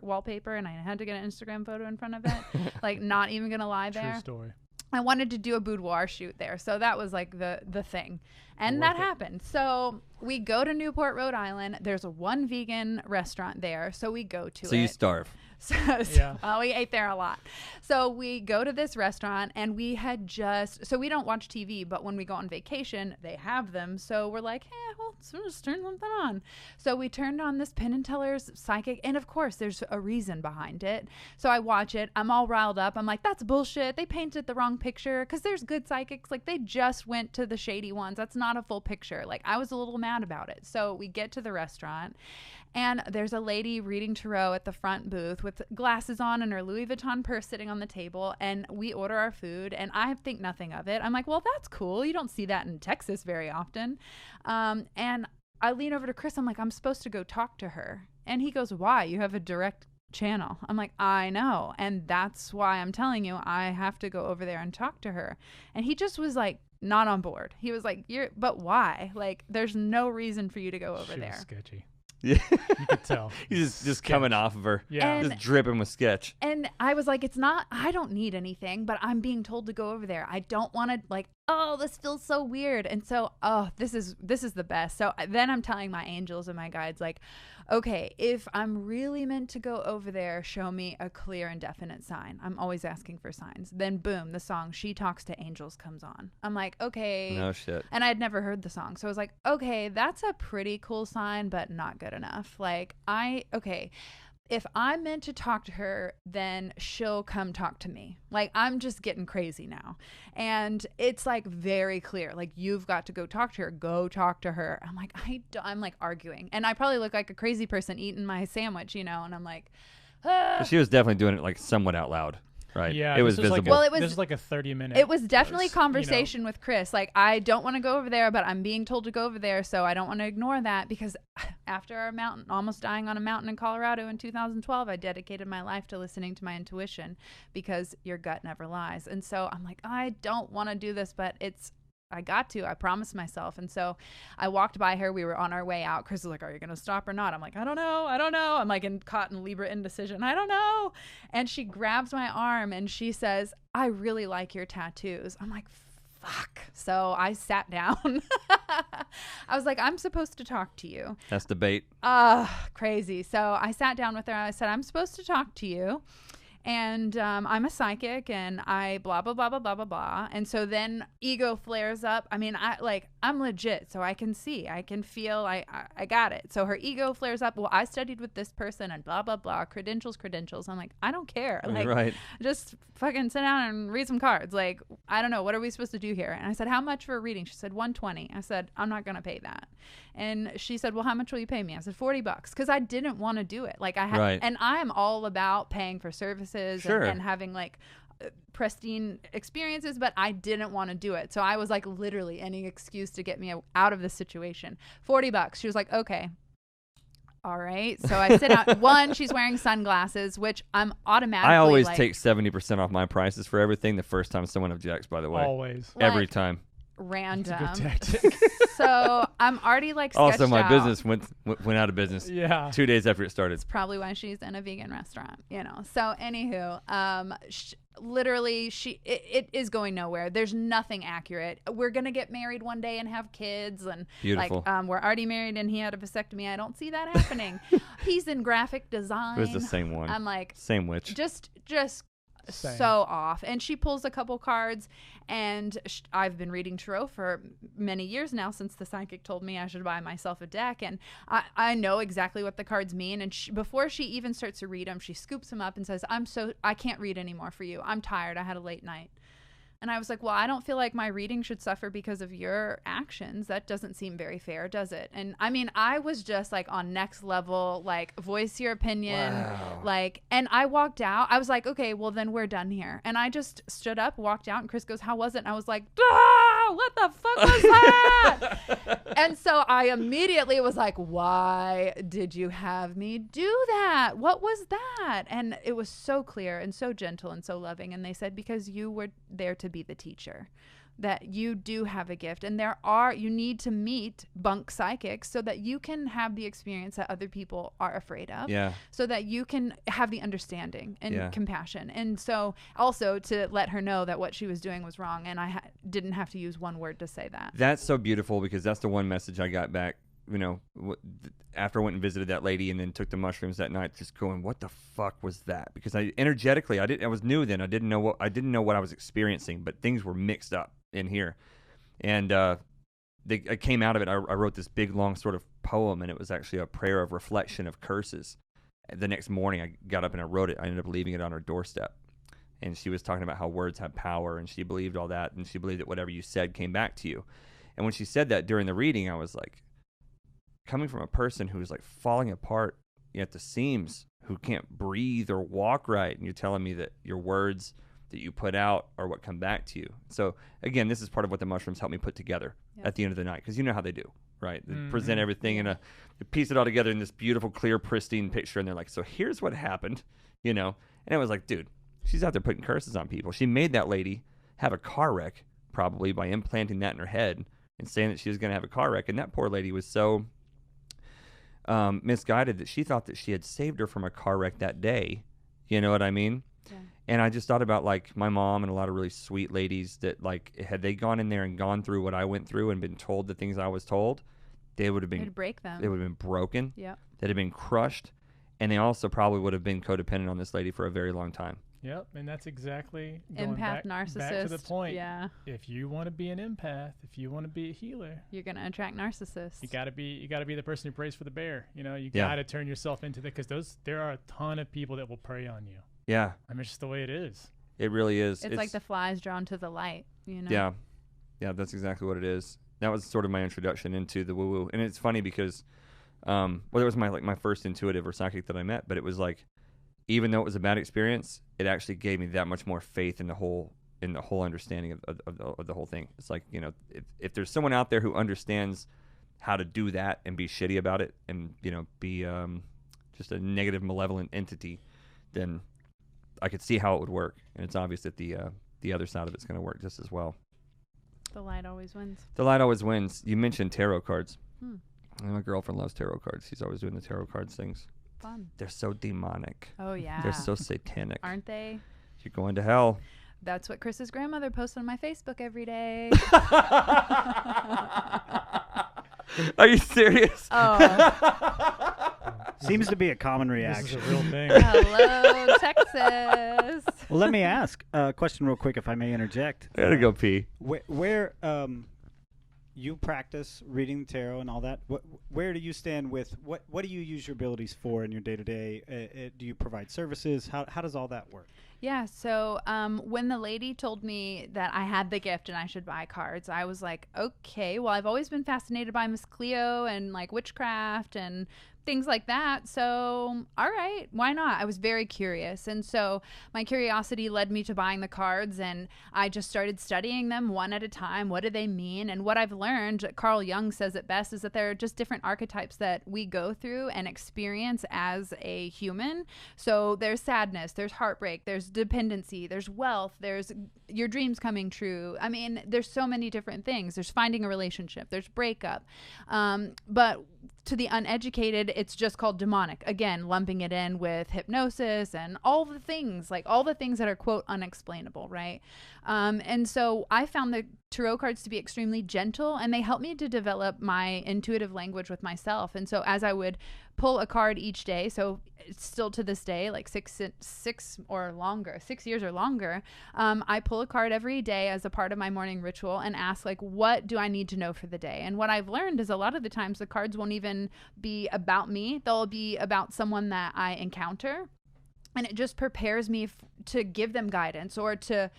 wallpaper, and I had to get an Instagram photo in front of it. Like, not even gonna lie there. True story. I wanted to do a boudoir shoot there. So that was like the thing. And that happened. So we go to Newport, Rhode Island. There's one vegan restaurant there. So we go to it. So you starve. Well, we ate there a lot. So we go to this restaurant, and we had so we don't watch TV, but when we go on vacation, they have them. So we're like, well, let's just turn something on. So we turned on this Penn and Teller's Psychic, and of course there's a reason behind it. So I watch it. I'm all riled up. I'm like, that's bullshit. They painted the wrong picture, because there's good psychics. Like, they just went to the shady ones. That's not a full picture. Like, I was a little mad about it. So we get to the restaurant, and there's a lady reading tarot at the front booth with glasses on and her Louis Vuitton purse sitting on the table. And we order our food, and I think nothing of it. I'm like, well, that's cool. You don't see that in Texas very often. And I lean over to Chris. I'm like, I'm supposed to go talk to her. And he goes, why? You have a direct channel. I'm like, I know. And that's why I'm telling you, I have to go over there and talk to her. And he just was like, not on board. He was like, but why? Like, there's no reason for you to go over She there. was sketchy. Yeah. You could tell. He's just coming off of her. Yeah. And- Just dripping with sketch. And I was like, I don't need anything, but I'm being told to go over there. I don't want to, like, oh, this feels so weird. And so, this is the best. So then I'm telling my angels and my guides, like, okay, if I'm really meant to go over there, show me a clear and definite sign. I'm always asking for signs. Then boom, the song She Talks to Angels comes on. I'm like, okay. No shit. And I'd never heard the song. So I was like, okay, that's a pretty cool sign, but not good enough. Like, if I'm meant to talk to her, then she'll come talk to me. Like, I'm just getting crazy now. And it's like very clear. Like, you've got to go talk to her. Go talk to her. I'm like, I'm like arguing. And I probably look like a crazy person eating my sandwich, you know, and I'm like, But she was definitely doing it like somewhat out loud. Right. Yeah, It was this visible. Like Well, this was like a 30-minute. It was definitely you know. conversation with Chris. Like, I don't want to go over there, but I'm being told to go over there, so I don't want to ignore that, because after our mountain, almost dying on a mountain in Colorado in 2012, I dedicated my life to listening to my intuition, because your gut never lies. And so I'm like, I don't want to do this, but I got to. I promised myself. And so I walked by her. We were on our way out. Chris was like, are you going to stop or not? I'm like, I don't know. I'm like caught in Libra indecision. I don't know. And she grabs my arm and she says, I really like your tattoos. I'm like, fuck. So I sat down. I was like, I'm supposed to talk to you. That's the bait. Crazy. So I sat down with her. I said, I'm supposed to talk to you. And I'm a psychic, and I blah, blah, blah, blah, blah, blah, blah. And so then ego flares up. I mean, I'm legit, so I can see, I can feel, I got it. So her ego flares up. Well, I studied with this person and blah, blah, blah, credentials. I'm like, I don't care. Like, Right. just fucking sit down and read some cards. Like, I don't know. What are we supposed to do here? And I said, how much for a reading? She said, $120. I said, I'm not going to pay that. And she said, well, how much will you pay me? I said, $40, because I didn't want to do it. Like, I had, Right. and I'm all about paying for services. Sure. And having like pristine experiences, but I didn't want to do it. So I was like, literally any excuse to get me out of this situation. $40. She was like, okay. All right. So I sit out. One, she's wearing sunglasses, which I'm automatically I always like, take 70% off my prices for everything the first time someone objects, by the way. Always. Every like, time. random. It's a good tactic. So I'm already like sketched Also, my out. business went out of business Yeah. 2 days after it started. Probably why she's in a vegan restaurant, you know. So anywho, literally it is going nowhere. There's nothing accurate. We're gonna get married one day and have kids, and Beautiful. like we're already married and he had a vasectomy. I don't see that happening. He's in graphic design. It was the same one. I'm like, Same witch. just Same. so off. And she pulls a couple cards, and I've been reading tarot for many years now, since the psychic told me I should buy myself a deck, and I know exactly what the cards mean. And before she even starts to read them, she scoops them up and says, I can't read anymore for you. I'm tired. I had a late night. And I was like, well, I don't feel like my reading should suffer because of your actions. That doesn't seem very fair, does it? And I mean, I was just like on next level, like, voice your opinion. Wow. Like, and I walked out. I was like, okay, well, then we're done here. And I just stood up, walked out, and Chris goes, how was it? And I was like, what the fuck was that? And so I immediately was like, why did you have me do that? What was that? And it was so clear and so gentle and so loving. And they said, because you were there to be the teacher, that you do have a gift, and you need to meet bunk psychics so that you can have the experience that other people are afraid of. Yeah. So that you can have the understanding and Yeah. compassion. And so also to let her know that what she was doing was wrong, and I didn't have to use one word to say that. That's so beautiful, because that's the one message I got back, you know, after I went and visited that lady and then took the mushrooms that night, just going, what the fuck was that? Because I was new then. I didn't know what I was experiencing, but things were mixed up in here. And I came out of it. I wrote this big, long sort of poem, and it was actually a prayer of reflection of curses. The next morning I got up and I wrote it. I ended up leaving it on her doorstep. And she was talking about how words have power, and she believed all that, and she believed that whatever you said came back to you. And when she said that during the reading, I was like, coming from a person who's like falling apart at the seams, who can't breathe or walk right, and you're telling me that your words that you put out are what come back to you. So again, this is part of what the mushrooms helped me put together Yes. at the end of the night, because you know how they do, right? They present everything in they piece it all together in this beautiful, clear, pristine picture, and they're like, so here's what happened, you know? And it was like, dude, she's out there putting curses on people. She made that lady have a car wreck, probably by implanting that in her head and saying that she was going to have a car wreck. And that poor lady was so misguided that she thought that she had saved her from a car wreck that day. You know what I mean? Yeah. And I just thought about like my mom and a lot of really sweet ladies that like had they gone in there and gone through what I went through and been told the things I was told, they would have been, it'd break them. They would have been broken. Yeah. They'd have been crushed. And they also probably would have been codependent on this lady for a very long time. Yep, and that's exactly going empath, back narcissist. to the point. Yeah. If you want to be an empath, if you want to be a healer, you're gonna attract narcissists. You gotta be the person who prays for the bear. You know, you gotta turn yourself into that, because there are a ton of people that will prey on you. Yeah. I mean, it's just the way it is. It really is. It's like the flies drawn to the light. You know. Yeah. Yeah, that's exactly what it is. That was sort of my introduction into the woo-woo, and it's funny because, well, it was my first intuitive or psychic that I met, but it was like, even though it was a bad experience, it actually gave me that much more faith in the whole understanding of the whole thing. It's like, you know, if there's someone out there who understands how to do that and be shitty about it and, you know, be just a negative, malevolent entity, then I could see how it would work. And it's obvious that the other side of it's going to work just as well. The light always wins. The light always wins. You mentioned tarot cards. My girlfriend loves tarot cards. She's always doing the tarot cards things. Fun. They're so demonic. Oh, yeah. They're so satanic. Aren't they? You're going to hell. That's what Chris's grandmother posts on my Facebook every day. Are you serious? Oh. Seems to be a common reaction. This is a real thing. Hello, Texas. Well, let me ask a question real quick, if I may interject. I gotta go pee. Where you practice reading the tarot and all that, where do you stand with what do you use your abilities for in your day-to-day? Do you provide services? How does all that work? Yeah, so when the lady told me that I had the gift and I should buy cards, I was like, okay, well, I've always been fascinated by Miss Cleo and like witchcraft and things like that. So, all right, why not? I was very curious. And so my curiosity led me to buying the cards, and I just started studying them one at a time. What do they mean? And what I've learned, Carl Jung says it best, is that there are just different archetypes that we go through and experience as a human. So there's sadness, there's heartbreak, there's dependency, there's wealth, there's your dreams coming true. I mean, there's so many different things. There's finding a relationship, there's breakup. But to the uneducated, it's just called demonic. Again, lumping it in with hypnosis and all the things that are, quote, unexplainable, right? And so I found the tarot cards to be extremely gentle, and they helped me to develop my intuitive language with myself. And so as I would pull a card each day, so it's still to this day, like 6 years or longer, I pull a card every day as a part of my morning ritual and ask, like, what do I need to know for the day? And what I've learned is a lot of the times the cards won't even be about me. They'll be about someone that I encounter. And it just prepares me to give them guidance, or to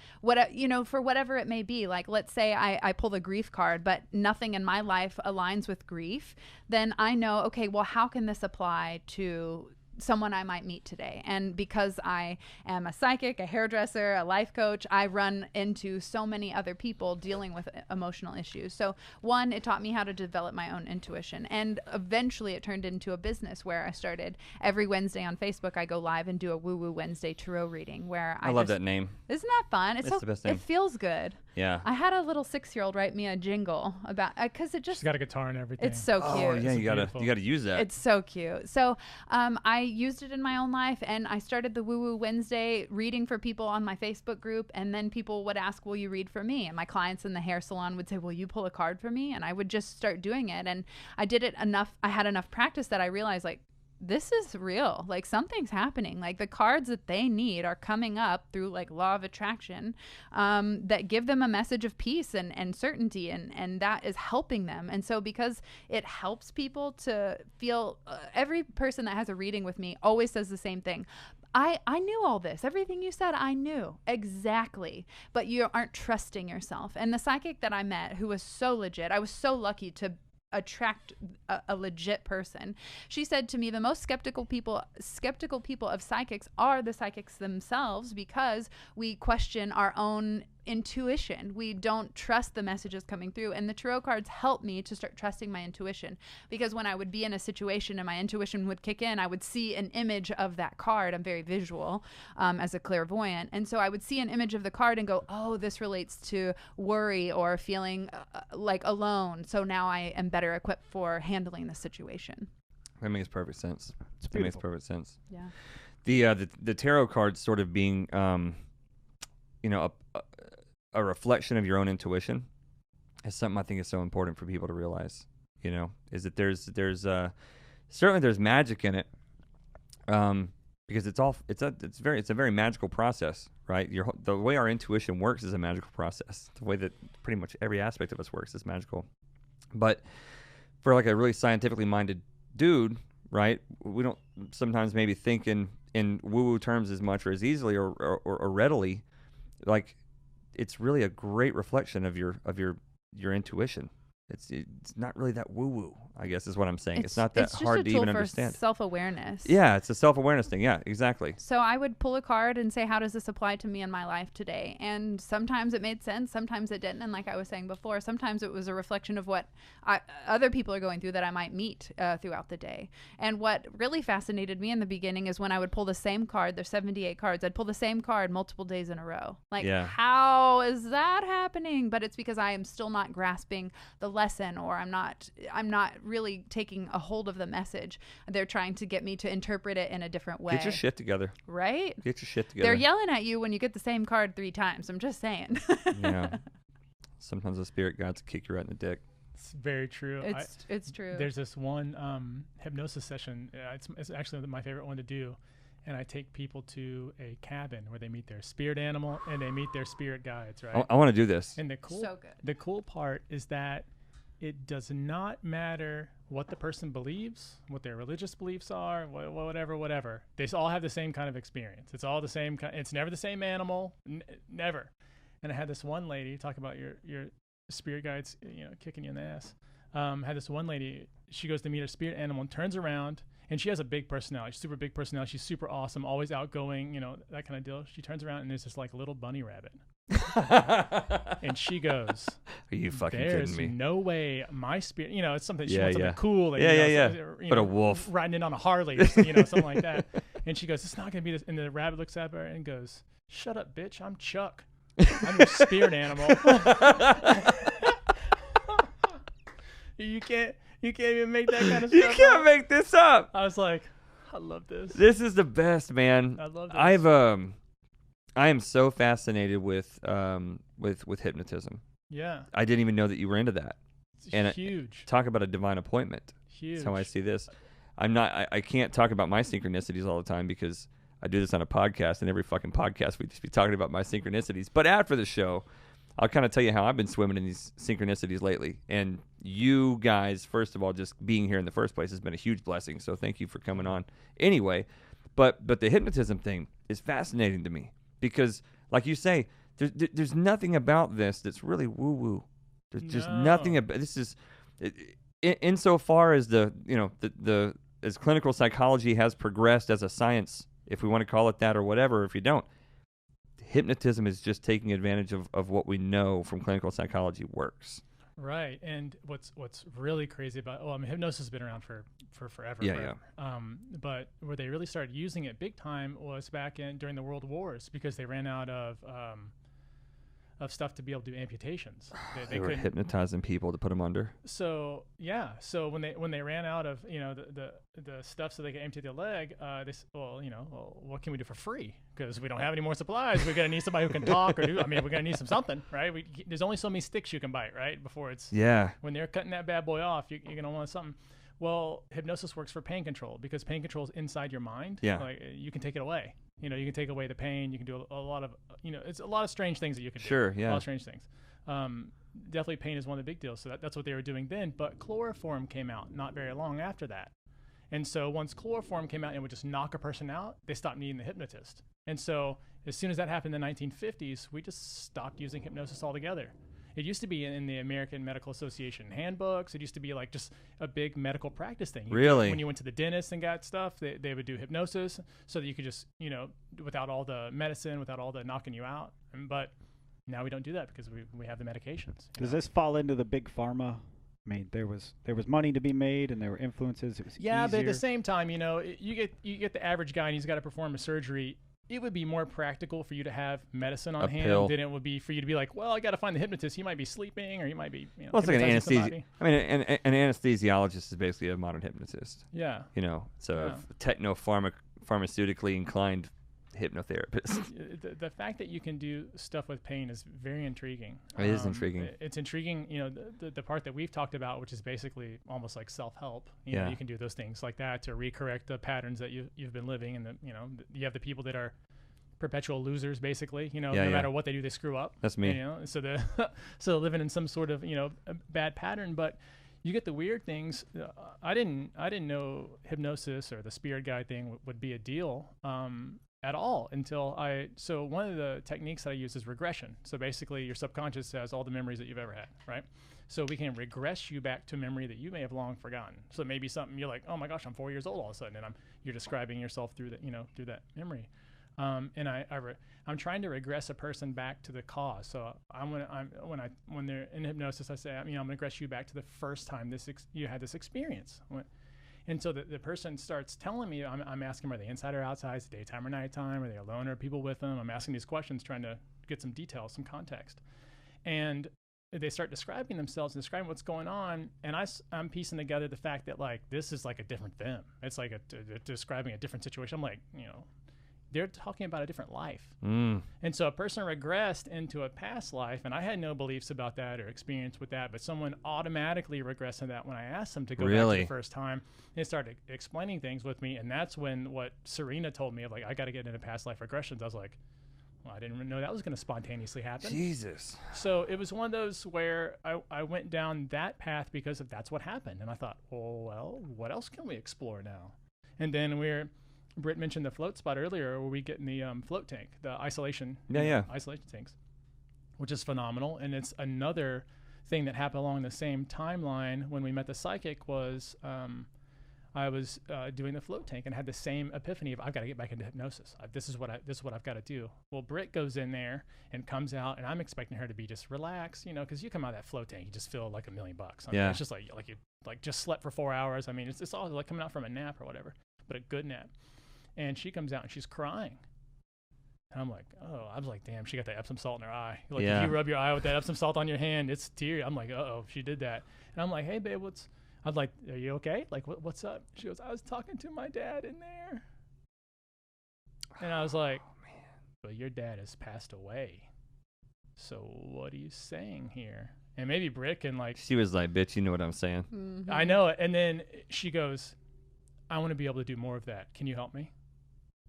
for whatever it may be. Like, let's say I pull the grief card, but nothing in my life aligns with grief. Then I know, okay, well, how can this apply to someone I might meet today? And because I am a psychic, a hairdresser, a life coach, I run into so many other people dealing with emotional issues. So one, it taught me how to develop my own intuition. And eventually it turned into a business where I started every Wednesday on Facebook. I go live and do a Woo Woo Wednesday tarot reading where I love that name. Isn't that fun? It's the best name. It feels good. Yeah. I had a little 6-year-old write me a jingle about, because it just, she's got a guitar and everything. it's so cute. Oh yeah, you gotta use that. It's so cute. So I used it in my own life, and I started the Woo Woo Wednesday reading for people on my Facebook group, and then people would ask, will you read for me? And my clients in the hair salon would say, will you pull a card for me? And I would just start doing it, and I did it enough. I had enough practice that I realized, like, this is real. Like, something's happening. Like, the cards that they need are coming up through, like, law of attraction, that give them a message of peace and certainty, and that is helping them. And so because it helps people to feel, every person that has a reading with me always says the same thing. I knew all this. Everything you said, I knew exactly, but you aren't trusting yourself. And the psychic that I met, who was so legit, I was so lucky to attract a legit person. She said to me, the most skeptical people of psychics are the psychics themselves, because we question our own intuition. We don't trust the messages coming through. And the tarot cards help me to start trusting my intuition, because when I would be in a situation and my intuition would kick in, I would see an image of that card. I'm very visual as a clairvoyant. And so I would see an image of the card and go, oh, this relates to worry or feeling like alone. So now I am better equipped for handling the situation. That makes perfect sense. It's That makes beautiful. perfect sense. Yeah. The tarot cards sort of being, a reflection of your own intuition is something I think is so important for people to realize. Is that there's certainly there's magic in it, because it's a very magical process, right? The way our intuition works is a magical process. The way that pretty much every aspect of us works is magical. But for like a really scientifically minded dude, right? We don't sometimes maybe think in woo-woo terms as much or as easily or readily. Like, it's really a great reflection of your intuition. It's not really that woo-woo, I guess is what I'm saying. It's not that hard to even understand. It's self-awareness. Yeah, it's a self-awareness thing. Yeah, exactly. So I would pull a card and say, how does this apply to me in my life today? And sometimes it made sense, sometimes it didn't. And like I was saying before, sometimes it was a reflection of what other people are going through that I might meet throughout the day. And what really fascinated me in the beginning is when I would pull the same card. There's 78 cards. I'd pull the same card multiple days in a row. Like, how is that happening? But it's because I am still not grasping the lesson, or I'm not really taking a hold of the message. They're trying to get me to interpret it in a different way. Get your shit together. Right? Get your shit together. They're yelling at you when you get the same card 3 times. I'm just saying. Yeah. Sometimes the spirit gods kick you right in the dick. It's very true. It's true. There's this one hypnosis session. It's actually my favorite one to do. And I take people to a cabin where they meet their spirit animal and they meet their spirit guides, right? I want to do this. And so good. The cool part is that it does not matter what the person believes, what their religious beliefs are, whatever. They all have the same kind of experience. It's all the same. It's never the same animal, never. And I had this one lady talk about your spirit guides, kicking you in the ass. Had this one lady. She goes to meet her spirit animal and turns around, and she has a big personality, super big personality. She's super awesome, always outgoing, that kind of deal. She turns around and there's this like little bunny rabbit. And she goes, are you fucking there's kidding me? No way my spirit, it's something, she Yeah, wants yeah. something cool. Like, But a wolf. Riding in on a Harley or something like that. And she goes, it's not going to be this. And the rabbit looks at her and goes, shut up, bitch. I'm Chuck. I'm your spirit animal. You can't even make that kind of stuff. You can't make this up. I was like, I love this. This is the best, man. I love this. I am so fascinated with hypnotism. Yeah. I didn't even know that you were into that. It's huge. Talk about a divine appointment. Huge. That's how I see this. I can't talk about my synchronicities all the time because I do this on a podcast, and every fucking podcast we just be talking about my synchronicities. But after the show, I'll kind of tell you how I've been swimming in these synchronicities lately. And you guys, first of all, just being here in the first place has been a huge blessing. So thank you for coming on anyway. But the hypnotism thing is fascinating to me because, like you say, there's nothing about this that's really woo-woo. There's just nothing about this. Is insofar as the as clinical psychology has progressed as a science, if we want to call it that or whatever, if you don't, hypnotism is just taking advantage of what we know from clinical psychology works. Right. And what's really crazy about hypnosis has been around for forever. Yeah. But where they really started using it big time was back during the World Wars, because they ran out of stuff to be able to do amputations. They were hypnotizing people to put them under. So when they ran out of the stuff so they could amputate their leg, they said, what can we do for free? Because we don't have any more supplies. We're gonna need somebody who can talk or do. We're gonna need something, right? There's only so many sticks you can bite, right? Before it's when they're cutting that bad boy off, you're gonna want something. Well, hypnosis works for pain control because pain control is inside your mind. Yeah. Like, you can take it away. You can take away the pain. You can do a lot of, it's a lot of strange things that you can do. Sure, yeah. A lot of strange things. Definitely pain is one of the big deals. So that's what they were doing then. But chloroform came out not very long after that. And so once chloroform came out and would just knock a person out, they stopped needing the hypnotist. And so as soon as that happened in the 1950s, we just stopped using hypnosis altogether. It used to be in the American Medical Association handbooks. It used to be like just a big medical practice thing. Really? When you went to the dentist and got stuff, they would do hypnosis so that you could just, without all the medicine, without all the knocking you out. But Now we don't do that because we have the medications. Does this fall into the big pharma? I mean, there was money to be made, and there were influences. It was yeah, easier. but at the same time, you know, you get the average guy and he's got to perform a surgery. It would be more practical for you to have medicine on hand pill. than it would be for you to be like, well, I got to find the hypnotist. He might be sleeping, or he might be, you know, Well, it's like an hypnotizing anesthesia. somebody. I mean, an anesthesiologist is basically a modern hypnotist. Yeah. You know, so Yeah. pharmaceutically inclined hypnotherapist. The fact that you can do stuff with pain is very intriguing. It is intriguing. It's intriguing, you know, the part that we've talked about, which is basically almost like self-help. You know, Yeah. you can do those things like that to recorrect the patterns that you've been living, and you know, you have the people that are perpetual losers, basically. You know, Yeah, no yeah. matter what they do, they screw up. That's me. You know, so so living in some sort of, you know, a bad pattern, but. You get the weird things. I didn't know hypnosis or the spirit guide thing would be a deal at all until so one of the techniques that I use is regression. So basically your subconscious has all the memories that you've ever had, right? So we can regress you back to memory that you may have long forgotten. So maybe something you're like, oh my gosh, I'm 4 years old all of a sudden, and you're describing yourself through that, you know, through that memory. And I'm trying to regress a person back to the cause. So when they're in hypnosis, I say, I'm going to regress you back to the first time you had this experience. And so the person starts telling me, I'm asking them, are they inside or outside? Is it daytime or nighttime? Are they alone or people with them? I'm asking these questions, trying to get some details, some context. And they start describing themselves and describing what's going on. And I'm piecing together the fact that, like, this is like a different them. It's like describing a different situation. I'm like, you know, they're talking about a different life. And so a person regressed into a past life, and I had no beliefs about that or experience with that, but someone automatically regressed into that when I asked them to go back to the first time. They started explaining things with me, and that's when what Serena told me of, like, I got to get into past life regressions. I was like, well, I didn't even know that was going to spontaneously happen. Jesus. So it was one of those where I went down that path because that's what happened. And I thought, well, what else can we explore now? And then Brit mentioned the float spot earlier, where we get in the float tank, the isolation, isolation tanks, which is phenomenal. And it's another thing that happened along the same timeline when we met the psychic. Was I was doing the float tank and had the same epiphany of, I've got to get back into hypnosis. This is what I've got to do. Well, Brit goes in there and comes out, and I'm expecting her to be just relaxed, you know, because you come out of that float tank, you just feel like $1 million. I mean, it's just like you just slept for 4 hours. I mean, it's all like coming out from a nap or whatever, but a good nap. And she comes out and she's crying. And I'm like, oh, I was like, damn, she got that Epsom salt in her eye. Like, if you rub your eye with that Epsom salt on your hand, it's teary. I'm like, uh-oh, she did that. And I'm like, hey, babe, I'm like, are you okay? Like, what's up? She goes, I was talking to my dad in there. And I was like, but your dad has passed away. So what are you saying here? And maybe Brit can, like... She was like, bitch, you know what I'm saying. Mm-hmm. I know it. And then she goes, I want to be able to do more of that. Can you help me?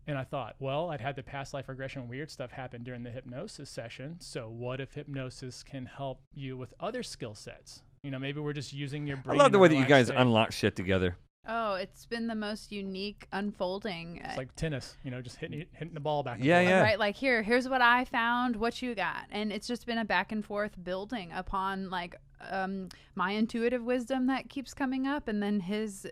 And I thought, well, I'd had the past life regression weird stuff happen during the hypnosis session. So what if hypnosis can help you with other skill sets? You know, maybe we're just using your brain. I love the way that you guys state. unlock shit together. Oh, it's been the most unique unfolding. It's like tennis, you know, just hitting the ball back and Yeah, forth. yeah. Right, like here's what I found, what you got. And it's just been a back and forth building upon, like, my intuitive wisdom that keeps coming up, and then his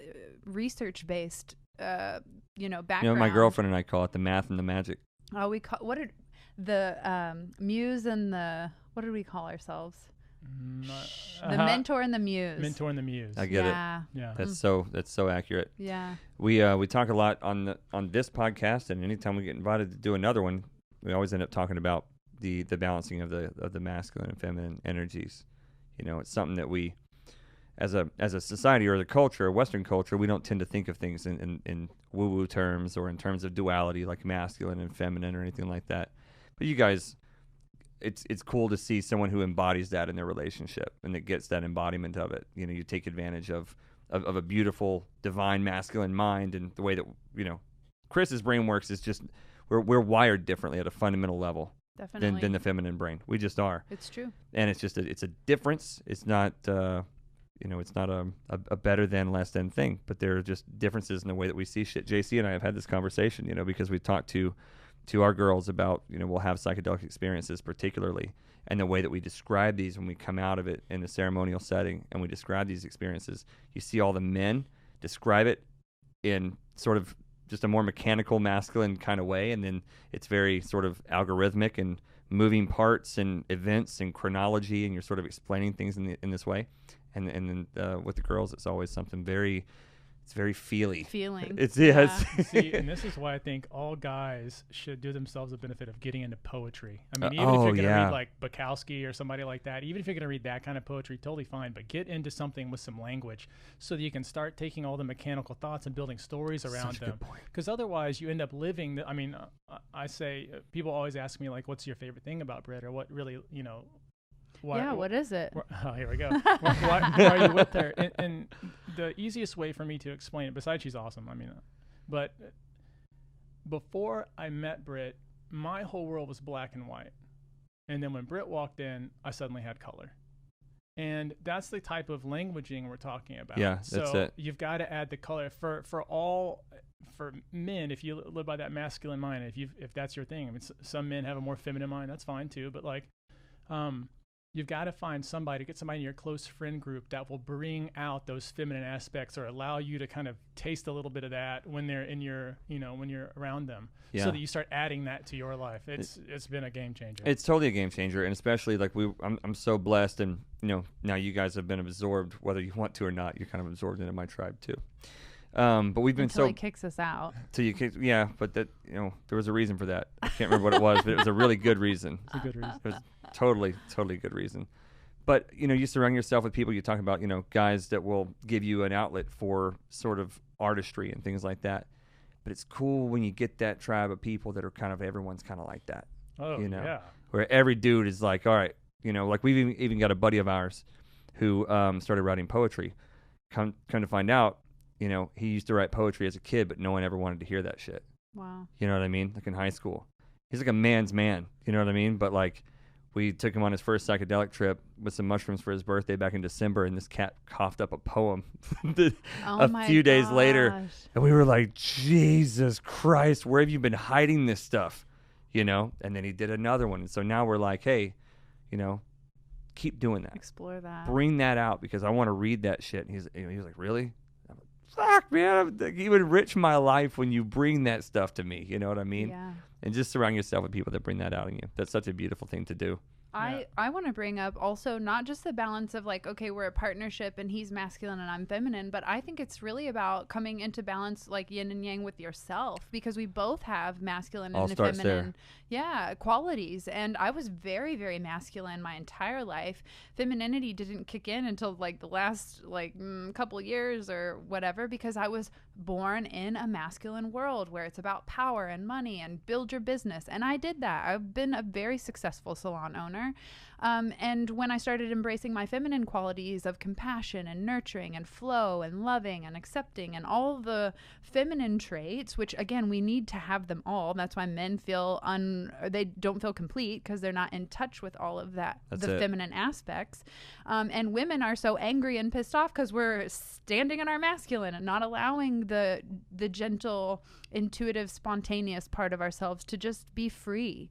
research-based, background. You know, my girlfriend and I call it the math and the magic. Oh, what did the muse and what did we call ourselves? The mentor and the muse. Mentor and the muse. I get it. Yeah. That's so accurate. Yeah. We talk a lot on this podcast, and anytime we get invited to do another one, we always end up talking about the balancing of the masculine and feminine energies. You know, it's something that we, as a society or the culture, Western culture, we don't tend to think of things in woo-woo terms or in terms of duality, like masculine and feminine or anything like that. But you guys, it's cool to see someone who embodies that in their relationship and that gets that embodiment of it. You know, you take advantage of a beautiful, divine masculine mind, and the way that, you know, Chris's brain works is just we're wired differently at a fundamental level. Definitely. Than the feminine brain. We just are. It's true. And it's just it's a difference. It's not it's not a better than, less than thing, but there are just differences in the way that we see shit. JC and I have had this conversation, you know, because we've talked to our girls about, you know, we'll have psychedelic experiences particularly, and the way that we describe these when we come out of it in a ceremonial setting and we describe these experiences, you see all the men describe it in sort of just a more mechanical, masculine kind of way, and then it's very sort of algorithmic and moving parts and events and chronology, and you're sort of explaining things in this way. And then with the girls, it's always something very feely. Feeling. It's See, and this is why I think all guys should do themselves the benefit of getting into poetry. I mean, even if you're going to read like Bukowski or somebody like that, even if you're going to read that kind of poetry, totally fine. But get into something with some language so that you can start taking all the mechanical thoughts and building stories around them. Because otherwise, you end up living. I say people always ask me like, "What's your favorite thing about Brit?" or what really, what is it? Oh, here we go. why are you with her? And the easiest way for me to explain it, besides she's awesome, but before I met Brit, my whole world was black and white. And then when Brit walked in, I suddenly had color. And that's the type of languaging we're talking about. Yeah, that's it. You've got to add the color for men. If you live by that masculine mind, if that's your thing. I mean, some men have a more feminine mind. That's fine too. But you've got to find somebody, get somebody in your close friend group that will bring out those feminine aspects or allow you to kind of taste a little bit of that when they're in your, when you're around them, so that you start adding that to your life. It's been a game changer. It's totally a game changer, and especially like I'm so blessed, and now you guys have been absorbed, whether you want to or not. You're kind of absorbed into my tribe too. But we've been until he kicks us out. But that there was a reason for that. I can't remember what it was, but it was a really good reason. It's a good reason. It was totally good reason. But you surround yourself with people. You talk about guys that will give you an outlet for sort of artistry and things like that. But it's cool when you get that tribe of people that are kind of everyone's kind of like that. Oh, yeah. Where every dude is like, all right, like we've even got a buddy of ours who started writing poetry. Come to find out, he used to write poetry as a kid, but no one ever wanted to hear that shit. Wow. You know what I mean? Like in high school. He's like a man's man. You know what I mean? But like we took him on his first psychedelic trip with some mushrooms for his birthday back in December, and this cat coughed up a poem a few days later. And we were like, Jesus Christ, where have you been hiding this stuff? And then he did another one. And so now we're like, hey, keep doing that. Explore that. Bring that out, because I want to read that shit. And he was like, really? Fuck, man, you enrich my life when you bring that stuff to me. You know what I mean? Yeah. And just surround yourself with people that bring that out in you. That's such a beautiful thing to do. I want to bring up also not just the balance of like, okay, we're a partnership and he's masculine and I'm feminine, but I think it's really about coming into balance, like yin and yang, with yourself, because we both have masculine and feminine qualities. And I was very, very masculine my entire life. Femininity didn't kick in until like the last couple years or whatever, because I was born in a masculine world where it's about power and money and build your business. And I did that. I've been a very successful salon owner. And when I started embracing my feminine qualities of compassion and nurturing and flow and loving and accepting and all the feminine traits, which again, we need to have them all. That's why men feel they don't feel complete, because they're not in touch with all of that, feminine aspects. And women are so angry and pissed off because we're standing in our masculine and not allowing the gentle, intuitive, spontaneous part of ourselves to just be free.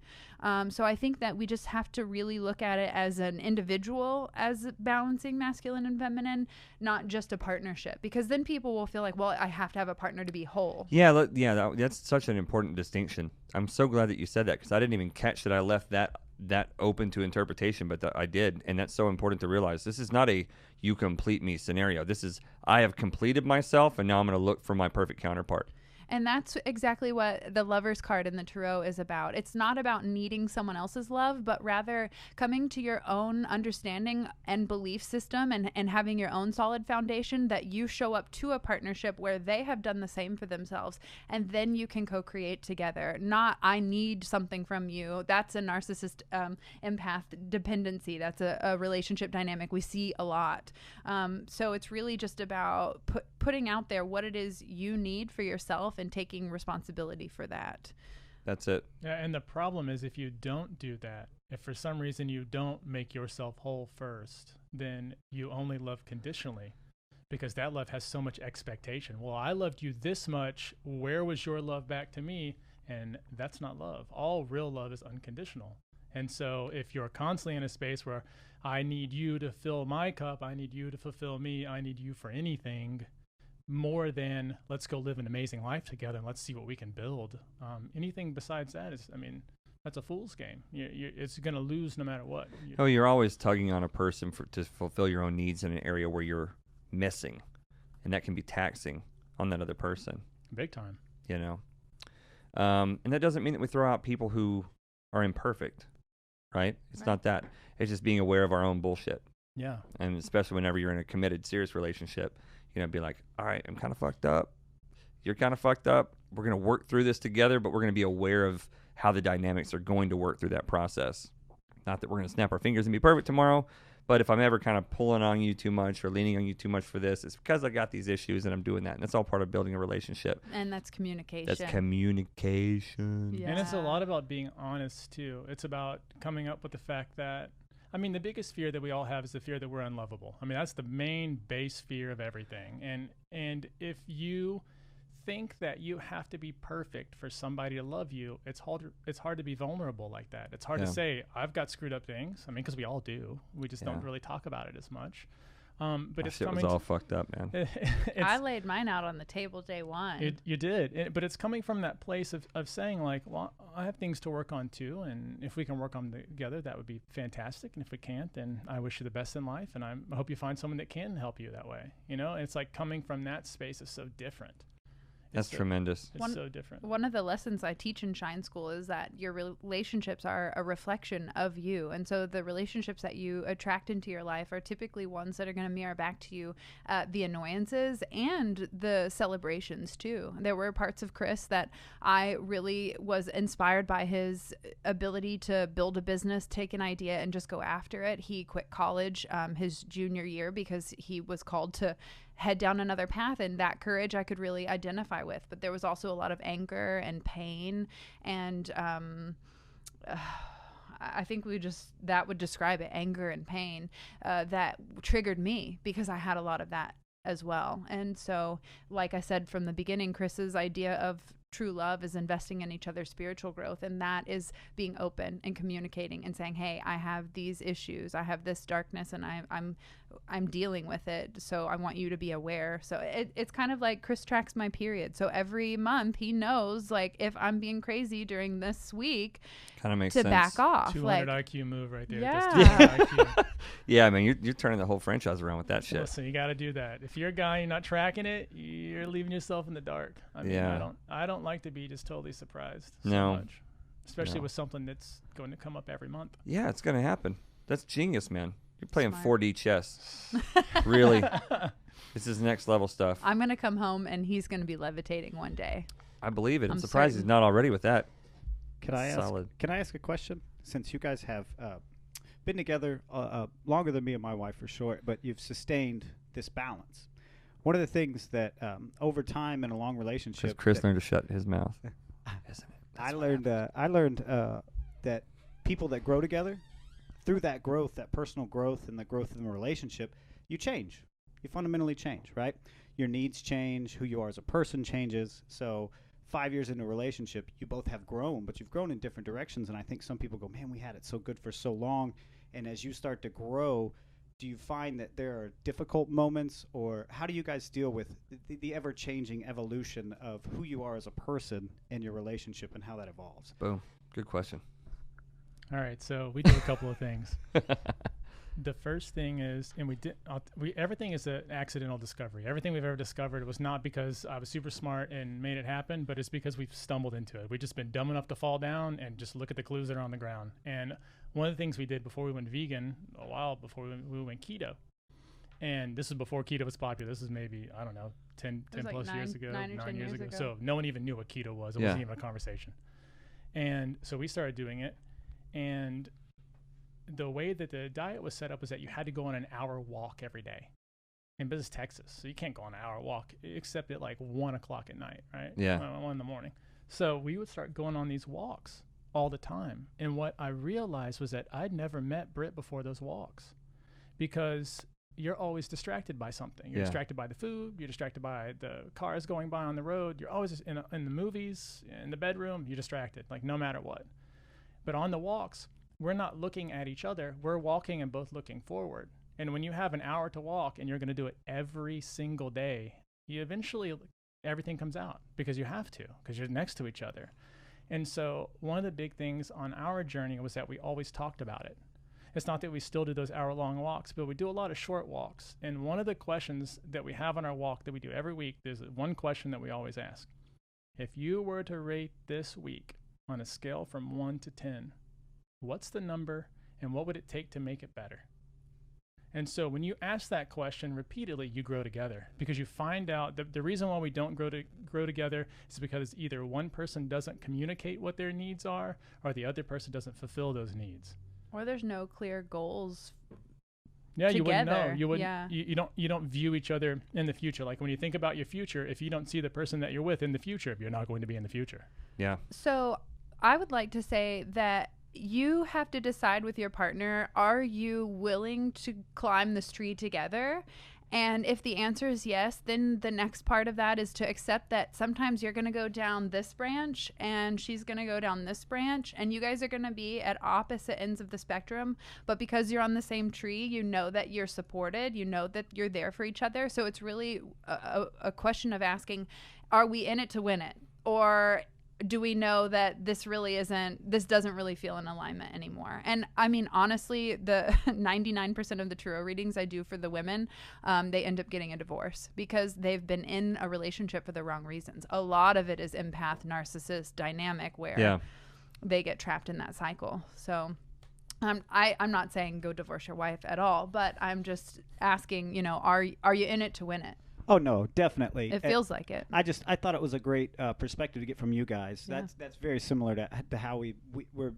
So I think that we just have to really look at it as an individual, as balancing masculine and feminine, not just a partnership, because then people will feel like, well, I have to have a partner to be whole. Yeah, that's such an important distinction. I'm so glad that you said that, because I didn't even catch that I left that open to interpretation, but I did, and that's so important to realize. This is not a you complete me scenario. This is I have completed myself, and now I'm going to look for my perfect counterpart. And that's exactly what the Lover's card in the Tarot is about. It's not about needing someone else's love, but rather coming to your own understanding and belief system and having your own solid foundation that you show up to a partnership where they have done the same for themselves. And then you can co-create together. Not, I need something from you. That's a narcissist empath dependency. That's a relationship dynamic we see a lot. So it's really just about putting out there what it is you need for yourself and taking responsibility for that. That's it. Yeah, and the problem is, if you don't do that, if for some reason you don't make yourself whole first, then you only love conditionally, because that love has so much expectation. Well, I loved you this much. Where was your love back to me? And that's not love. All real love is unconditional. And so if you're constantly in a space where I need you to fill my cup, I need you to fulfill me, I need you for anything, more than let's go live an amazing life together and let's see what we can build. Anything besides that is, That's a fool's game. It's going to lose no matter what. You're always tugging on a person to fulfill your own needs in an area where you're missing, and that can be taxing on that other person. Big time. You know, and that doesn't mean that we throw out people who are imperfect, right? It's not that. It's just being aware of our own bullshit. Yeah. And especially whenever you're in a committed, serious relationship, be like, all right, I'm kind of fucked up. You're kind of fucked up. We're going to work through this together, but we're going to be aware of how the dynamics are going to work through that process. Not that we're going to snap our fingers and be perfect tomorrow, but if I'm ever kind of pulling on you too much or leaning on you too much for this, it's because I got these issues and I'm doing that. And that's all part of building a relationship. And that's communication. That's communication. Yeah. And it's a lot about being honest, too. It's about coming up with the fact that, the biggest fear that we all have is the fear that we're unlovable. That's the main base fear of everything. And if you think that you have to be perfect for somebody to love you, it's hard to be vulnerable like that. It's hard to say, I've got screwed up things. Because we all do. We just don't really talk about it as much. But it's coming. It was all fucked up, man. I laid mine out on the table day one. You did, but it's coming from that place of saying like, well, I have things to work on too, and if we can work on them together, that would be fantastic. And if we can't, then I wish you the best in life, and I hope you find someone that can help you that way. And it's like coming from that space is so different. That's tremendous. It's so different. One of the lessons I teach in Shine School is that your relationships are a reflection of you. And so the relationships that you attract into your life are typically ones that are going to mirror back to you the annoyances and the celebrations too. There were parts of Chris that I really was inspired by his ability to build a business, take an idea, and just go after it. He quit college his junior year because he was called to head down another path, and that courage I could really identify with. But there was also a lot of anger and pain, and I think that would describe it, anger and pain, that triggered me because I had a lot of that as well. And so, like I said from the beginning, Chris's idea of true love is investing in each other's spiritual growth, and that is being open and communicating and saying, hey, I have these issues, I have this darkness, and I'm dealing with it, so I want you to be aware. So it's kind of like Chris tracks my period, so every month he knows like if I'm being crazy during this week, kind of makes to sense. back off. 200 IQ move right there. Yeah. IQ. Yeah, man, you're turning the whole franchise around with that shit. So you got to do that. If you're a guy, you're not tracking it, you're leaving yourself in the dark. I don't like to be just totally surprised so much, especially with something that's going to come up every month. Yeah, it's going to happen. That's genius, man. You're playing Smart. 4D chess. Really. This is next level stuff. I'm going to come home and he's going to be levitating one day. I believe it. I'm I'm surprised certain. he's not already with that. Can I ask a question? Since you guys have been together longer than me and my wife for sure, but you've sustained this balance. One of the things that over time in a long relationship, Because Chris learned to shut his mouth. Isn't it? I learned that people that grow together, through that growth, that personal growth and the growth in the relationship, you change. You fundamentally change, right? Your needs change. Who you are as a person changes. So 5 years into a relationship, you both have grown, but you've grown in different directions. And I think some people go, man, we had it so good for so long. And as you start to grow, do you find that there are difficult moments, or how do you guys deal with the ever-changing evolution of who you are as a person and your relationship and how that evolves? Boom. Good question. All right, so we do a couple of things. The first thing is, and everything is an accidental discovery. Everything we've ever discovered was not because I was super smart and made it happen, but it's because we've stumbled into it. We've just been dumb enough to fall down and just look at the clues that are on the ground. And one of the things we did before we went vegan, a while before we went keto, and this is before keto was popular. This is maybe, I don't know, 10 plus years ago, 9 years ago. So no one even knew what keto was. It wasn't even a conversation. And so we started doing it. And the way that the diet was set up was that you had to go on an hour walk every day. And this is Texas, so you can't go on an hour walk except at like 1 o'clock at night, right? Yeah. 1 in the morning. So we would start going on these walks all the time. And what I realized was that I'd never met Brit before those walks, because you're always distracted by something. You're distracted by the food. You're distracted by the cars going by on the road. You're always in the movies, in the bedroom. You're distracted, like no matter what. But on the walks, we're not looking at each other. We're walking and both looking forward. And when you have an hour to walk and you're going to do it every single day, you eventually, everything comes out because you have to, because you're next to each other. And so one of the big things on our journey was that we always talked about it. It's not that we still do those hour-long walks, but we do a lot of short walks. And one of the questions that we have on our walk that we do every week, there's one question that we always ask. If you were to rate this week on a scale from 1 to 10, what's the number and what would it take to make it better? And so when you ask that question repeatedly, you grow together, because you find out that the reason why we don't grow together is because either one person doesn't communicate what their needs are, or the other person doesn't fulfill those needs. Or there's no clear goals. Yeah, you wouldn't know. Together, You wouldn't. yeah. You don't view each other in the future. Like when you think about your future, if you don't see the person that you're with in the future, you're not going to be in the future. Yeah. So I would like to say that you have to decide with your partner, are you willing to climb this tree together? And if the answer is yes, then the next part of that is to accept that sometimes you're going to go down this branch and she's going to go down this branch, and you guys are going to be at opposite ends of the spectrum. But because you're on the same tree, you know that you're supported, you know that you're there for each other. So it's really a question of asking, are we in it to win it? Or do we know that this doesn't really feel in alignment anymore? And I mean, honestly, the 99% of the tarot readings I do for the women, they end up getting a divorce because they've been in a relationship for the wrong reasons. A lot of it is empath narcissist dynamic where they get trapped in that cycle. So I'm not saying go divorce your wife at all, but I'm just asking, are you in it to win it? Oh no, definitely. It feels like it. I thought it was a great perspective to get from you guys. Yeah. That's very similar to how we're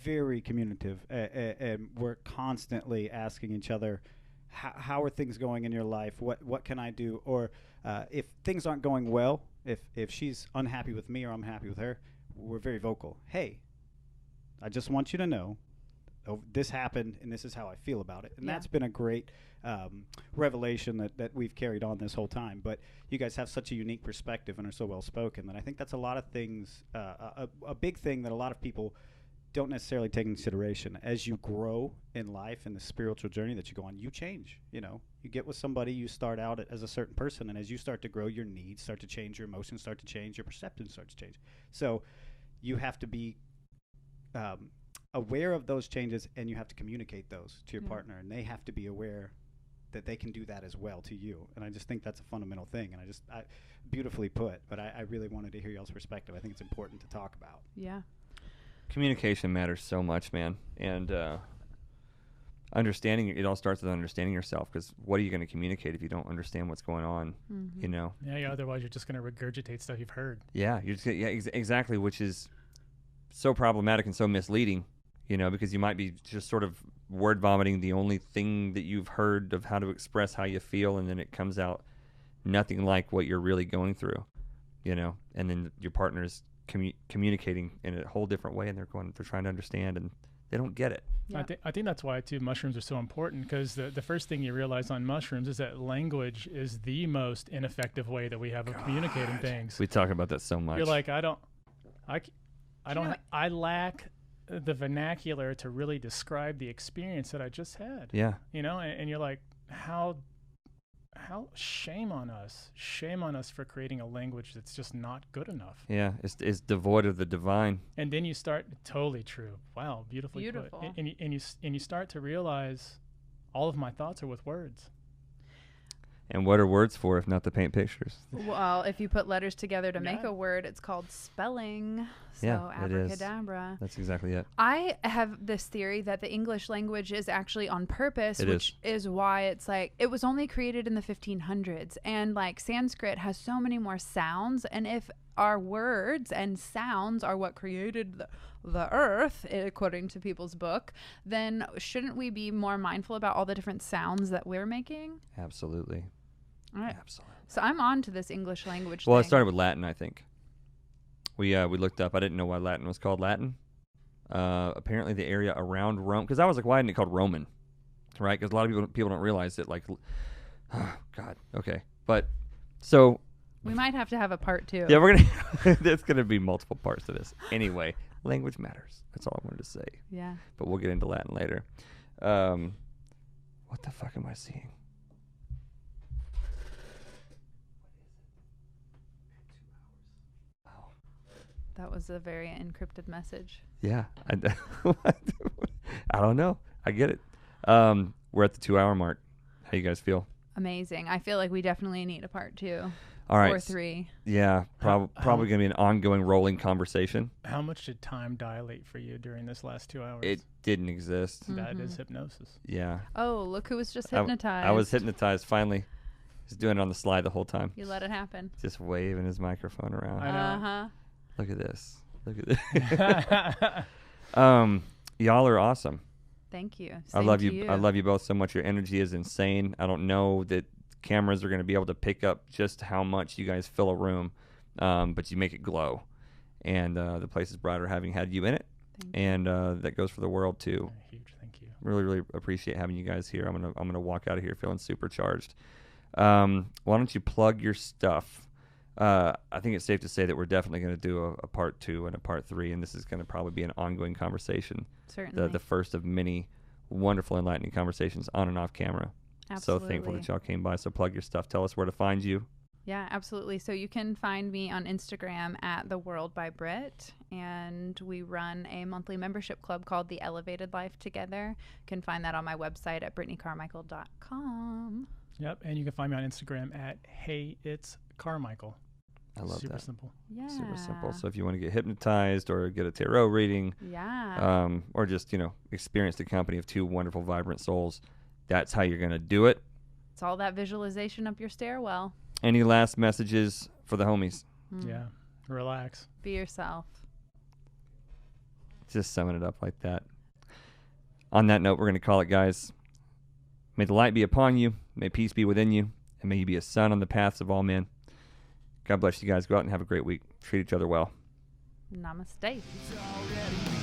very communicative, and we're constantly asking each other, how are things going in your life? What can I do? Or if things aren't going well, if she's unhappy with me or I'm happy with her, we're very vocal. Hey, I just want you to know, this happened and this is how I feel about it. And that's been a great revelation that we've carried on this whole time. But you guys have such a unique perspective and are so well spoken that I think that's a lot of things, a big thing that a lot of people don't necessarily take into consideration. As you grow in life and the spiritual journey that you go on, you change. You get with somebody, you start out as a certain person, and as you start to grow, your needs start to change, your emotions start to change, your perceptions start to change. So you have to be aware of those changes, and you have to communicate those to your partner, and they have to be aware that they can do that as well to you. And I just think that's a fundamental thing, and I beautifully put, but I really wanted to hear y'all's perspective. I think it's important to talk about. Yeah. Communication matters so much, man. And understanding, it all starts with understanding yourself, because what are you going to communicate if you don't understand what's going on? Mm-hmm. Yeah, otherwise you're just going to regurgitate stuff you've heard. Yeah, exactly, which is so problematic and so misleading, because you might be just sort of word vomiting the only thing that you've heard of how to express how you feel, and then it comes out nothing like what you're really going through, and then your partner's communicating in a whole different way, and they're trying to understand, and they don't get it. Yeah. I think that's why, too, mushrooms are so important, because the first thing you realize on mushrooms is that language is the most ineffective way that we have of communicating things. We talk about that so much. You're like, I lack the vernacular to really describe the experience that I just had. Yeah. And you're like, how shame on us for creating a language that's just not good enough. Yeah, it's devoid of the divine. And then you start, totally true. Wow, beautifully put. And you start to realize all of my thoughts are with words. And what are words for if not to paint pictures? Well, if you put letters together to make a word, it's called spelling. So abracadabra. That's exactly it. I have this theory that the English language is actually on purpose, which is why it's like it was only created in the 1500s. And like Sanskrit has so many more sounds. And if our words and sounds are what created the earth, according to people's book, then shouldn't we be more mindful about all the different sounds that we're making? Absolutely. All right. Absolutely. So I'm on to this English language Well, thing. it started with Latin, I think. We looked up. I didn't know why Latin was called Latin. Apparently the area around Rome, because I was like, why isn't it called Roman? Right? Because a lot of people don't realize that, like, oh, God, okay. But, so. We might have to have a part 2. Yeah, we're going to, there's going to be multiple parts to this. Anyway, language matters. That's all I wanted to say. Yeah. But we'll get into Latin later. What the fuck am I seeing? That was a very encrypted message. Yeah. I don't know. I get it. We're at the 2-hour mark. How you guys feel? Amazing. I feel like we definitely need a part 2. All right. Or 3. Yeah. Probably going to be an ongoing rolling conversation. How much did time dilate for you during this last 2 hours? It didn't exist. That is hypnosis. Yeah. Oh, look who was just hypnotized. I was hypnotized finally. He's doing it on the slide the whole time. You let it happen. Just waving his microphone around. I know. Uh-huh. Look at this. Look at this. Y'all are awesome. Thank you. I love you. I love you both so much. Your energy is insane. I don't know that cameras are going to be able to pick up just how much you guys fill a room, but you make it glow. And the place is brighter having had you in it. And that goes for the world too. Huge thank you. Really, really appreciate having you guys here. I'm gonna walk out of here feeling supercharged. Why don't you plug your stuff? I think it's safe to say that we're definitely going to do a part 2 and a part 3, and this is going to probably be an ongoing conversation. Certainly. The first of many wonderful, enlightening conversations on and off camera. Absolutely. So thankful that y'all came by. So plug your stuff. Tell us where to find you. Yeah, absolutely. So you can find me on Instagram at The World by Brit, and we run a monthly membership club called The Elevated Life Together. You can find that on my website at BrittanyCarmichael.com. Yep, and you can find me on Instagram at Hey It's Carmichael. I love Super that. Simple. Yeah. Super simple. So if you want to get hypnotized or get a tarot reading, or just experience the company of 2 wonderful, vibrant souls, that's how you're going to do it. It's all that visualization up your stairwell. Any last messages for the homies? Yeah, relax. Be yourself. Just summing it up like that. On that note, we're going to call it, guys. May the light be upon you. May peace be within you. And may you be a sun on the paths of all men. God bless you guys. Go out and have a great week. Treat each other well. Namaste. It's already